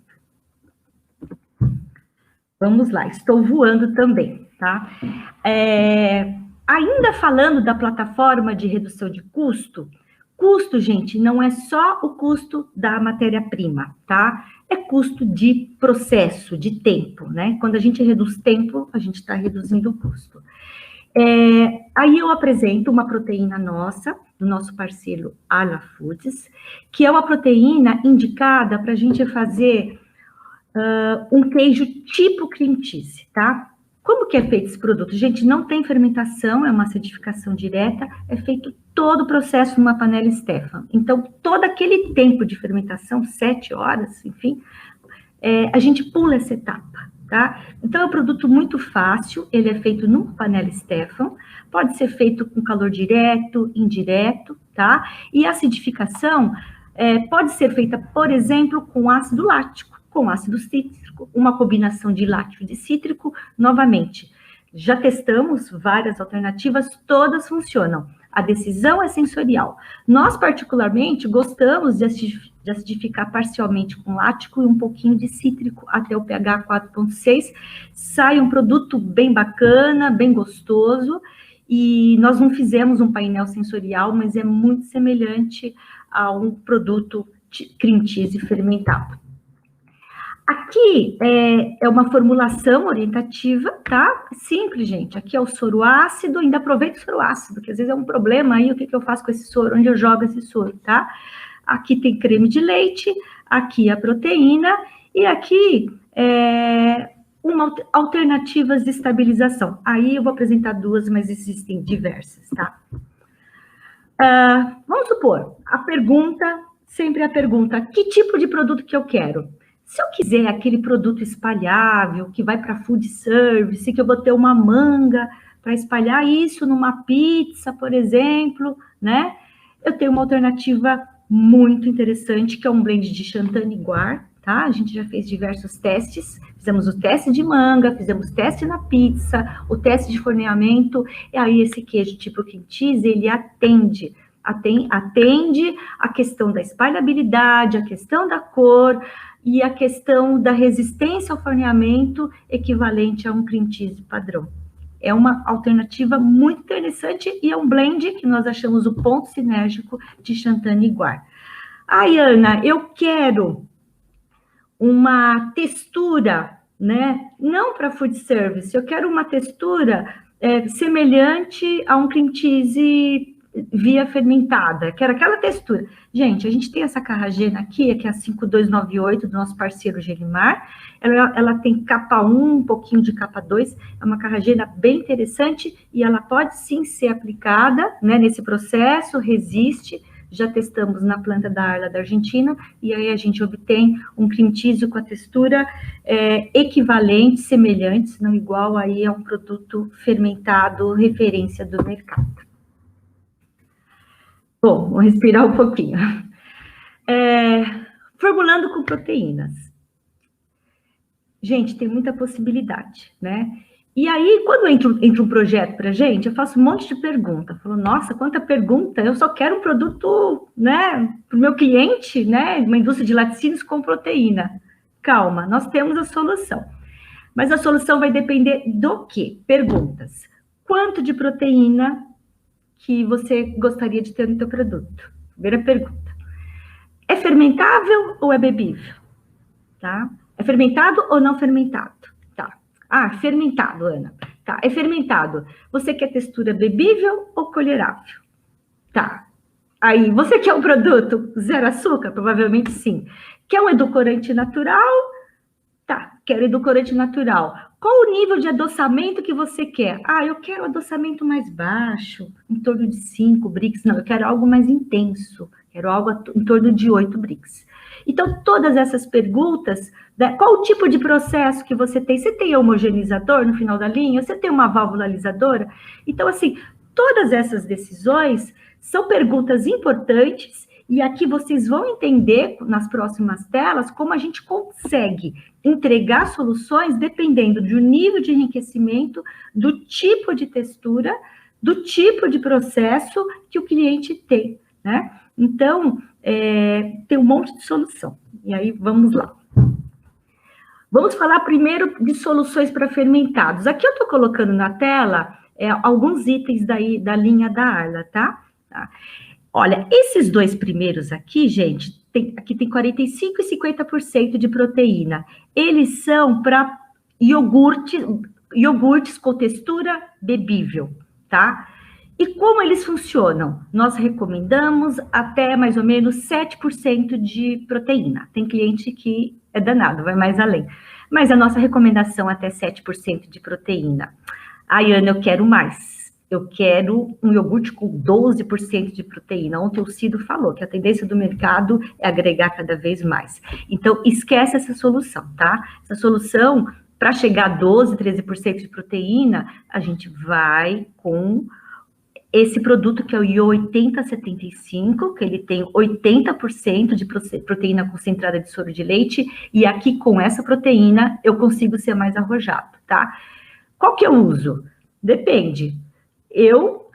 Vamos lá, estou voando também, tá? Ainda falando da plataforma de redução de custo, gente, não é só o custo da matéria-prima, tá? É custo de processo, de tempo, né? Quando a gente reduz tempo, a gente está reduzindo o custo. Aí eu apresento uma proteína nossa, do nosso parceiro Arla Foods, que é uma proteína indicada para a gente fazer um queijo tipo cream cheese, tá? Como que é feito esse produto? Gente, não tem fermentação, é uma acidificação direta, é feito todo o processo numa panela Stefan. Então, todo aquele tempo de fermentação, 7 horas, enfim, a gente pula essa etapa, tá? Então, é um produto muito fácil, ele é feito numa panela Stefan, pode ser feito com calor direto, indireto, tá? E a acidificação pode ser feita, por exemplo, com ácido lático, com ácido cítrico, uma combinação de lático e de cítrico, novamente. Já testamos várias alternativas, todas funcionam. A decisão é sensorial. Nós, particularmente, gostamos de acidificar parcialmente com lático e um pouquinho de cítrico até o pH 4,6. Sai um produto bem bacana, bem gostoso, e nós não fizemos um painel sensorial, mas é muito semelhante a um produto cream cheese fermentado. Aqui é uma formulação orientativa, tá? Simples, gente. Aqui é o soro ácido, ainda aproveito o soro ácido, que às vezes é um problema aí, o que eu faço com esse soro, onde eu jogo esse soro, tá? Aqui tem creme de leite, aqui a proteína, e aqui alternativas de estabilização. Aí eu vou apresentar duas, mas existem diversas, tá? Vamos supor, sempre a pergunta, que tipo de produto que eu quero? Se eu quiser aquele produto espalhável, que vai para food service, que eu vou ter uma manga para espalhar isso numa pizza, por exemplo, né? Eu tenho uma alternativa muito interessante, que é um blend de Chantany-Guar, tá? A gente já fez diversos testes, fizemos o teste de manga, fizemos teste na pizza, o teste de forneamento, e aí esse queijo tipo cream cheese, ele atende a questão da espalhabilidade, a questão da cor, e a questão da resistência ao forneamento equivalente a um cream cheese padrão. É uma alternativa muito interessante e é um blend que nós achamos o ponto sinérgico de Chantany-Guar. Ana, eu quero uma textura, né? Não para food service, eu quero uma textura semelhante a um cream cheese via fermentada, que era aquela textura. Gente, a gente tem essa carragena aqui, que é a 5298 do nosso parceiro Gelimar, ela tem capa 1, um pouquinho de capa 2, é uma carragena bem interessante e ela pode sim ser aplicada, né, nesse processo, resiste, já testamos na planta da Arla da Argentina, e aí a gente obtém um cream cheese com a textura equivalente, semelhante, se não igual aí a um produto fermentado, referência do mercado. Bom, vou respirar um pouquinho. Formulando com proteínas. Gente, tem muita possibilidade, né? E aí, quando entra um projeto para a gente, eu faço um monte de pergunta. Eu falo, nossa, quanta pergunta! Eu só quero um produto, né, para o meu cliente, né, uma indústria de laticínios com proteína. Calma, nós temos a solução. Mas a solução vai depender do quê? Perguntas. Quanto de proteína que você gostaria de ter no seu produto? Primeira pergunta. É fermentável ou é bebível? Tá? É fermentado ou não fermentado? Tá. Ah, fermentado, Ana. Tá, é fermentado. Você quer textura bebível ou colherável? Tá. Aí, você quer um produto zero açúcar? Provavelmente sim. Quer um edulcorante natural? Tá, quero edulcorante natural. Qual o nível de adoçamento que você quer? Ah, eu quero adoçamento mais baixo, em torno de 5 Brix. Não, eu quero algo mais intenso. Quero algo em torno de 8 Brix. Então, todas essas perguntas, né, qual o tipo de processo que você tem? Você tem homogeneizador no final da linha? Você tem uma válvula alisadora? Então, assim, todas essas decisões são perguntas importantes e aqui vocês vão entender nas próximas telas como a gente consegue entregar soluções dependendo do nível de enriquecimento, do tipo de textura, do tipo de processo que o cliente tem, né? Então, tem um monte de solução. E aí, vamos lá. Vamos falar primeiro de soluções para fermentados. Aqui eu estou colocando na tela alguns itens daí da linha da Arla, tá? Olha, esses dois primeiros aqui, gente, aqui tem 45% e 50% de proteína. Eles são para iogurtes com textura bebível, tá? E como eles funcionam? Nós recomendamos até mais ou menos 7% de proteína. Tem cliente que é danado, vai mais além. Mas a nossa recomendação é até 7% de proteína. Ai, Ana, eu quero mais. Eu quero um iogurte com 12% de proteína. Ontem o Cido falou que a tendência do mercado é agregar cada vez mais. Então, esquece essa solução, tá? Essa solução, para chegar a 12%, 13% de proteína, a gente vai com esse produto que é o IO 8075, que ele tem 80% de proteína concentrada de soro de leite, e aqui com essa proteína eu consigo ser mais arrojado, tá? Qual que eu uso? Depende.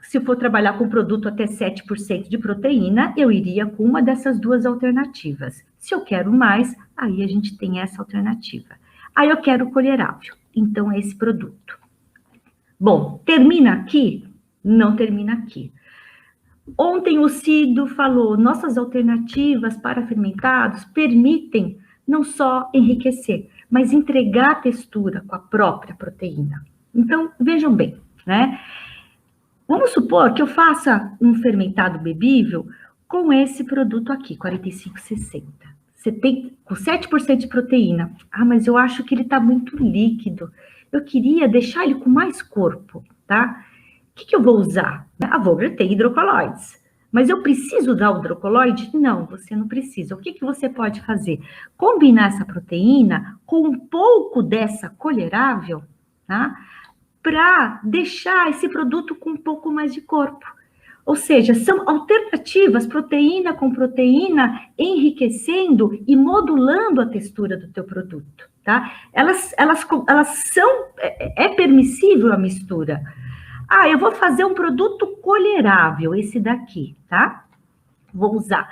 Se for trabalhar com produto até 7% de proteína, eu iria com uma dessas duas alternativas. Se eu quero mais, aí a gente tem essa alternativa. Aí eu quero colherável, então é esse produto. Bom, termina aqui? Não termina aqui. Ontem o Cido falou, nossas alternativas para fermentados permitem não só enriquecer, mas entregar a textura com a própria proteína. Então, vejam bem, né? Vamos supor que eu faça um fermentado bebível com esse produto aqui, 45,60. Você tem com 7% de proteína. Ah, mas eu acho que ele está muito líquido. Eu queria deixar ele com mais corpo, tá? O que eu vou usar? A Vogler tem hidrocoloides. Mas eu preciso dar o hidrocoloide? Não, você não precisa. O que você pode fazer? Combinar essa proteína com um pouco dessa colherável, tá? Para deixar esse produto com um pouco mais de corpo. Ou seja, são alternativas, proteína com proteína, enriquecendo e modulando a textura do teu produto, tá? Elas são, é permissível a mistura. Ah, eu vou fazer um produto colherável, esse daqui, tá? Vou usar.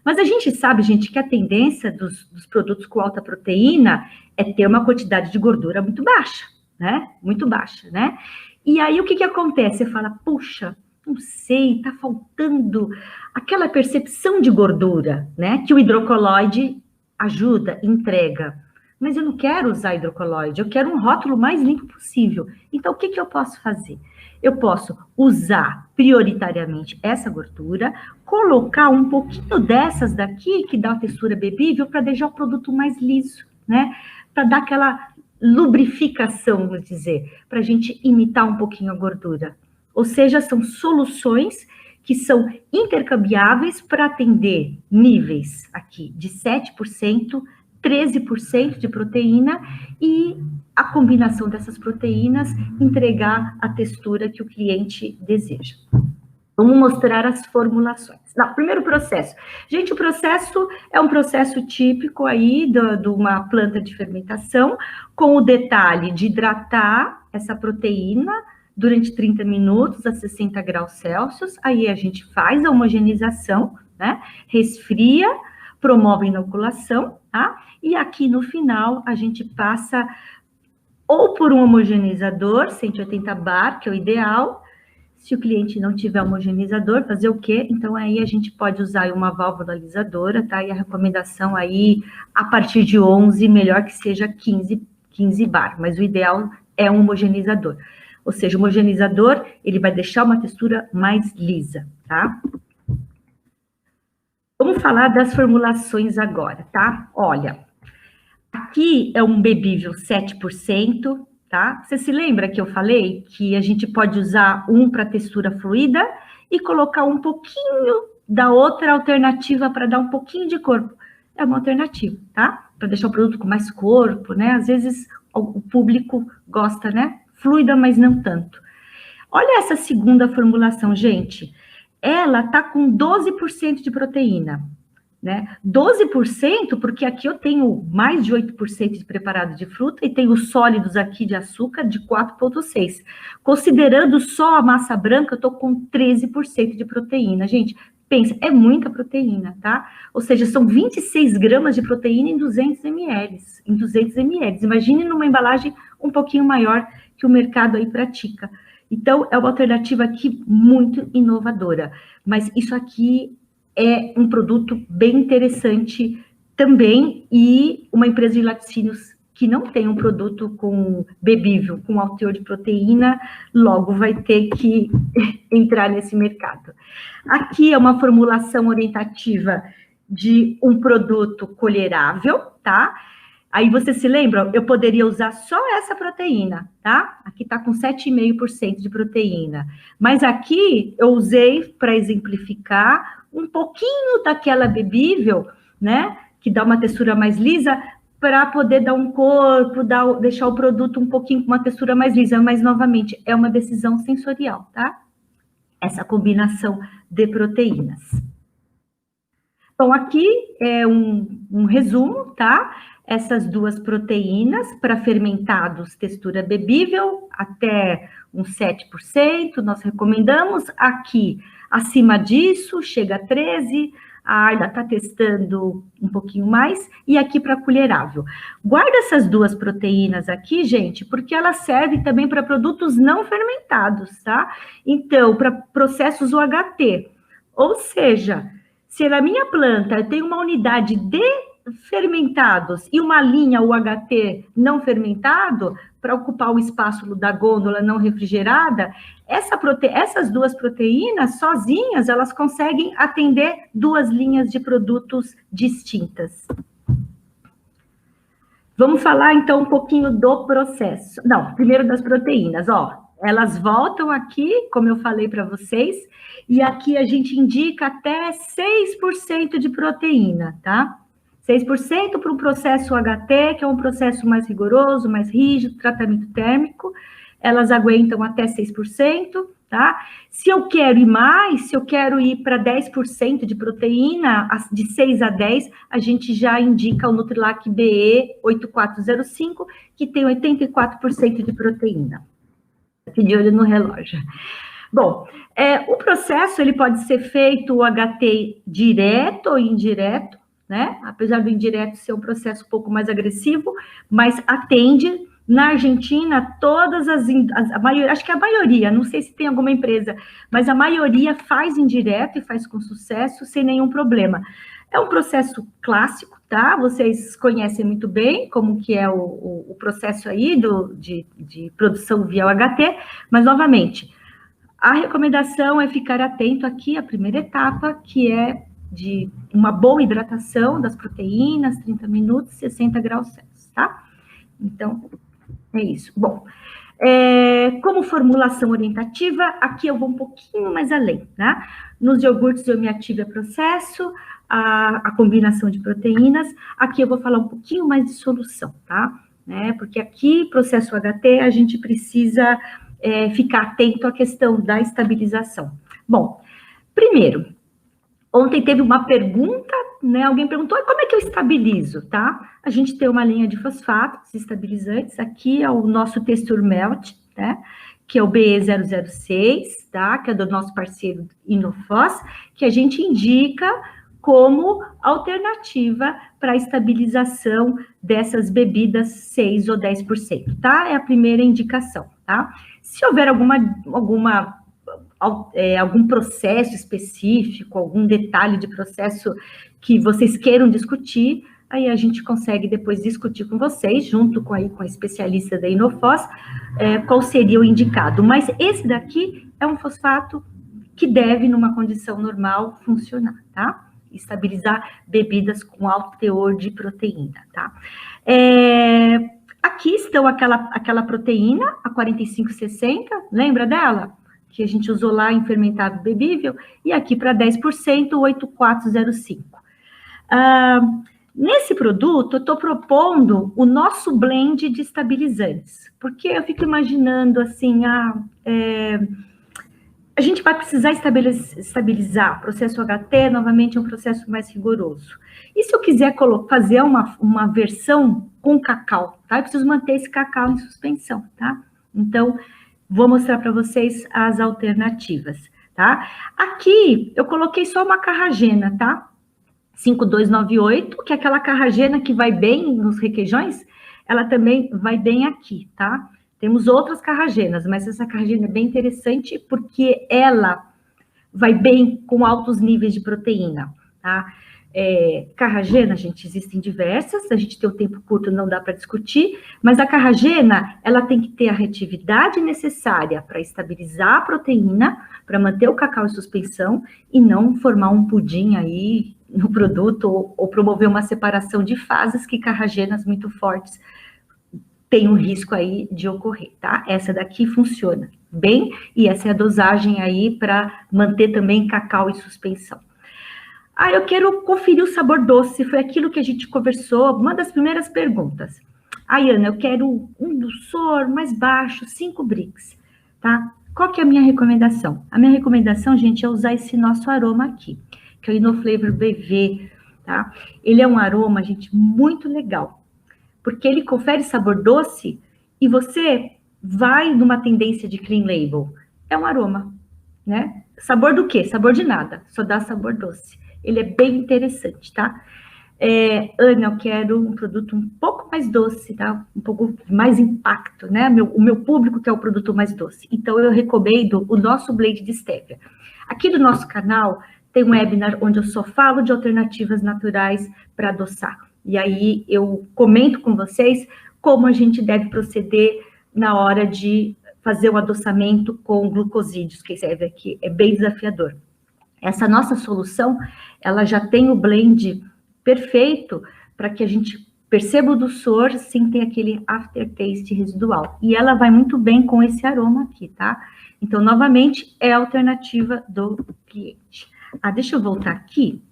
Mas a gente sabe, gente, que a tendência dos produtos com alta proteína é ter uma quantidade de gordura muito baixa, né? Muito baixa, né? E aí, o que acontece? Você fala, puxa, não sei, tá faltando aquela percepção de gordura, né? Que o hidrocoloide ajuda, entrega. Mas eu não quero usar hidrocoloide, eu quero um rótulo mais limpo possível. Então, o que eu posso fazer? Eu posso usar prioritariamente essa gordura, colocar um pouquinho dessas daqui, que dá uma textura bebível, para deixar o produto mais liso, né? Para dar aquela lubrificação, vamos dizer, para a gente imitar um pouquinho a gordura. Ou seja, são soluções que são intercambiáveis para atender níveis aqui de 7%, 13% de proteína e a combinação dessas proteínas entregar a textura que o cliente deseja. Vamos mostrar as formulações. Não, primeiro processo. Gente, o processo é um processo típico aí de uma planta de fermentação, com o detalhe de hidratar essa proteína durante 30 minutos a 60 graus Celsius. Aí a gente faz a homogeneização, né? Resfria, promove a inoculação, tá? E aqui no final a gente passa ou por um homogeneizador, 180 bar, que é o ideal. Se o cliente não tiver homogeneizador, fazer o quê? Então, aí a gente pode usar uma válvula alisadora, tá? E a recomendação aí, a partir de 11, melhor que seja 15 bar. Mas o ideal é um homogeneizador. Ou seja, o homogeneizador, ele vai deixar uma textura mais lisa, tá? Vamos falar das formulações agora, tá? Olha, aqui é um bebível 7%, tá? Você se lembra que eu falei que a gente pode usar um para textura fluida e colocar um pouquinho da outra alternativa para dar um pouquinho de corpo? É uma alternativa, tá? Para deixar o produto com mais corpo, né? Às vezes o público gosta, né? Fluida, mas não tanto. Olha essa segunda formulação, gente. Ela tá com 12% de proteína, né? 12%, porque aqui eu tenho mais de 8% de preparado de fruta e tenho sólidos aqui de açúcar de 4,6%. Considerando só a massa branca, eu tô com 13% de proteína. Gente, pensa, é muita proteína, tá? Ou seja, são 26 gramas de proteína em 200 ml. Em 200 ml. Imagine numa embalagem um pouquinho maior que o mercado aí pratica. Então, é uma alternativa aqui muito inovadora. Mas isso aqui é um produto bem interessante também, e uma empresa de laticínios que não tem um produto com bebível, com alto teor de proteína, logo vai ter que entrar nesse mercado. Aqui é uma formulação orientativa de um produto colherável, tá? Aí você se lembra, eu poderia usar só essa proteína, tá? Aqui tá com 7,5% de proteína. Mas aqui eu usei para exemplificar um pouquinho daquela bebível, né? Que dá uma textura mais lisa, para poder dar um corpo, deixar o produto um pouquinho com uma textura mais lisa. Mas, novamente, é uma decisão sensorial, tá? Essa combinação de proteínas. Então, aqui é um resumo, tá? Essas duas proteínas para fermentados, textura bebível, até uns 7%, nós recomendamos. Aqui, acima disso, chega a 13%, a Arda está testando um pouquinho mais, e aqui para colherável. Guarda essas duas proteínas aqui, gente, porque elas servem também para produtos não fermentados, tá? Então, para processos UHT, ou seja, se na minha planta eu tenho uma unidade de fermentados e uma linha UHT não fermentado, para ocupar o espaço da gôndola não refrigerada, essas duas proteínas sozinhas, elas conseguem atender duas linhas de produtos distintas. Vamos falar, então, um pouquinho do processo. Não, primeiro das proteínas, ó. Elas voltam aqui, como eu falei para vocês, e aqui a gente indica até 6% de proteína, tá? 6% para um processo HT, que é um processo mais rigoroso, mais rígido, tratamento térmico, elas aguentam até 6%, tá? Se eu quero ir mais, se eu quero ir para 10% de proteína, de 6 a 10, a gente já indica o Nutrilac BE 8405, que tem 84% de proteína. Aqui de olho no relógio. Bom, o processo, ele pode ser feito o HT direto ou indireto, né? Apesar do indireto ser um processo um pouco mais agressivo, mas atende. Na Argentina, todas a maioria, acho que a maioria, não sei se tem alguma empresa, mas a maioria faz indireto e faz com sucesso, sem nenhum problema. É um processo clássico, tá? Vocês conhecem muito bem como que é o processo aí de produção via UHT, mas, novamente, a recomendação é ficar atento aqui à primeira etapa, que é de uma boa hidratação das proteínas, 30 minutos, 60 graus Celsius, tá? Então, é isso. Bom, como formulação orientativa, aqui eu vou um pouquinho mais além, né? Nos iogurtes eu me ative a processo, a combinação de proteínas, aqui eu vou falar um pouquinho mais de solução, tá? Porque aqui, processo HT, a gente precisa ficar atento à questão da estabilização. Bom, primeiro, ontem teve uma pergunta, né? Alguém perguntou, como é que eu estabilizo, tá? A gente tem uma linha de fosfatos estabilizantes, aqui é o nosso Texture Melt, né? Que é o BE006, tá? Que é do nosso parceiro Inofos, que a gente indica como alternativa para a estabilização dessas bebidas 6 ou 10%, tá? É a primeira indicação, tá? Se houver algum processo específico, algum detalhe de processo que vocês queiram discutir, aí a gente consegue depois discutir com vocês, junto com a especialista da Inofos, qual seria o indicado. Mas esse daqui é um fosfato que deve, numa condição normal, funcionar, tá? Estabilizar bebidas com alto teor de proteína, tá? Aqui estão aquela proteína, a 4560, lembra dela? Que a gente usou lá em fermentado bebível, e aqui para 10%, 8405. Nesse produto, eu estou propondo o nosso blend de estabilizantes, porque eu fico imaginando, assim, a gente vai precisar estabilizar. O processo HT, novamente, é um processo mais rigoroso. E se eu quiser fazer uma versão com cacau, tá? Eu preciso manter esse cacau em suspensão, tá? Então, vou mostrar para vocês as alternativas, tá? Aqui, eu coloquei só uma carragena, tá? 5298, que é aquela carragena que vai bem nos requeijões, ela também vai bem aqui, tá? Temos outras carragenas, mas essa carragena é bem interessante porque ela vai bem com altos níveis de proteína, tá? Carragena, gente, existem diversas, a gente tem um tempo curto, não dá para discutir, mas a carragena, ela tem que ter a reatividade necessária para estabilizar a proteína, para manter o cacau em suspensão e não formar um pudim aí no produto ou promover uma separação de fases que carragenas muito fortes tem um risco aí de ocorrer, tá? Essa daqui funciona bem e essa é a dosagem aí para manter também cacau em suspensão. Eu quero conferir o sabor doce, foi aquilo que a gente conversou, uma das primeiras perguntas. Ana, eu quero um dulçor mais baixo, 5 Brix, tá? Qual que é a minha recomendação? A minha recomendação, gente, é usar esse nosso aroma aqui, que é o Inoflavor BV, tá? Ele é um aroma, gente, muito legal, porque ele confere sabor doce e você vai numa tendência de clean label. É um aroma, né? Sabor do quê? Sabor de nada, só dá sabor doce. Ele é bem interessante, tá? Ana, eu quero um produto um pouco mais doce, tá? Um pouco mais impacto, né? O meu público quer o produto mais doce. Então, eu recomendo o nosso blend de stevia. Aqui do nosso canal, tem um webinar onde eu só falo de alternativas naturais para adoçar. E aí, eu comento com vocês como a gente deve proceder na hora de fazer o adoçamento com glucosídeos, que aqui é bem desafiador. Essa nossa solução, ela já tem o blend perfeito para que a gente perceba o dulçor sem ter aquele aftertaste residual. E ela vai muito bem com esse aroma aqui, tá? Então, novamente, é a alternativa do cliente. Deixa eu voltar aqui.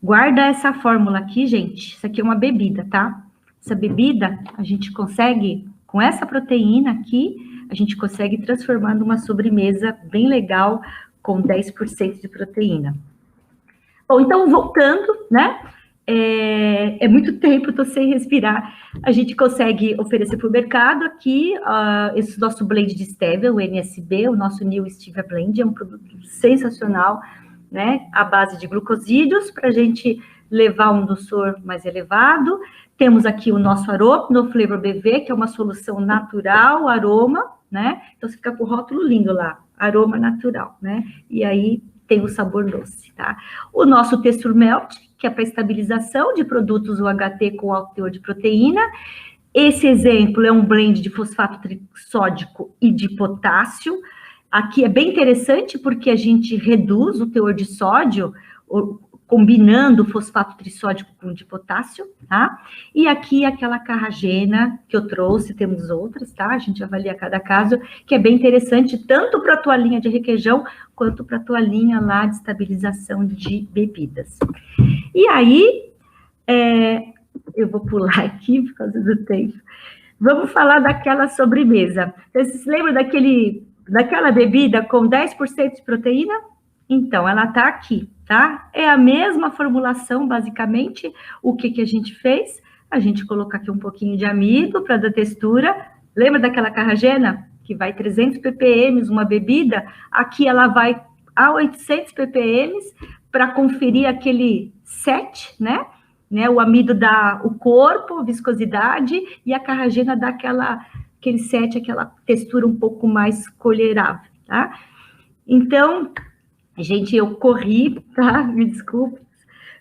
Guarda essa fórmula aqui, gente. Isso aqui é uma bebida, tá? Essa bebida, a gente consegue, com essa proteína aqui, a gente consegue transformar numa sobremesa bem legal, com 10% de proteína. Bom, então, voltando, né? É muito tempo, estou sem respirar. A gente consegue oferecer para o mercado aqui esse nosso blend de stevia, o NSB, o nosso New Stevia Blend, é um produto sensacional, né? À base de glucosídeos, para a gente levar um dulçor mais elevado. Temos aqui o nosso aroma, Inoflavor BV, que é uma solução natural, aroma, né? Então, você fica com o rótulo lindo lá, aroma natural, né? E aí tem o sabor doce, tá? O nosso Texture Melt, que é para estabilização de produtos UHT com alto teor de proteína. Esse exemplo é um blend de fosfato trissódico e de potássio. Aqui é bem interessante porque a gente reduz o teor de sódio, combinando o fosfato trissódico com o de potássio, tá? E aqui aquela carragena que eu trouxe, temos outras, tá? A gente avalia cada caso, que é bem interessante, tanto para a tua linha de requeijão, quanto para a tua linha lá de estabilização de bebidas. E aí, eu vou pular aqui por causa do tempo. Vamos falar daquela sobremesa. Vocês se lembram daquela bebida com 10% de proteína? Então, ela tá aqui, tá? É a mesma formulação, basicamente. O que a gente fez? A gente colocou aqui um pouquinho de amido para dar textura. Lembra daquela carragena? Que vai 300 ppm, uma bebida. Aqui ela vai a 800 ppm para conferir aquele set, né? O amido dá o corpo, a viscosidade, e a carragena dá aquele set, aquela textura um pouco mais colherável, tá? Então, gente, eu corri, tá? Me desculpe,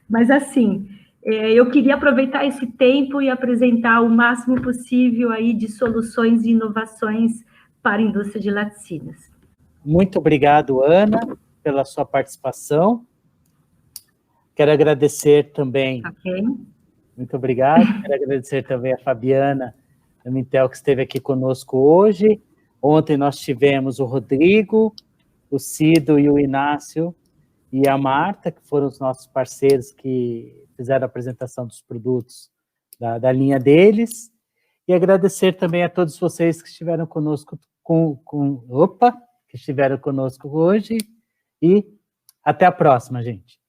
mas assim, eu queria aproveitar esse tempo e apresentar o máximo possível aí de soluções e inovações para a indústria de laticínios. Muito obrigado, Ana, pela sua participação. Quero agradecer também. Ok. Muito obrigado. Quero agradecer também a Fabiana da Mintel, que esteve aqui conosco hoje. Ontem nós tivemos o Rodrigo, o Cido e o Inácio e a Marta, que foram os nossos parceiros que fizeram a apresentação dos produtos da linha deles. E agradecer também a todos vocês que estiveram conosco que estiveram conosco hoje. E até a próxima, gente.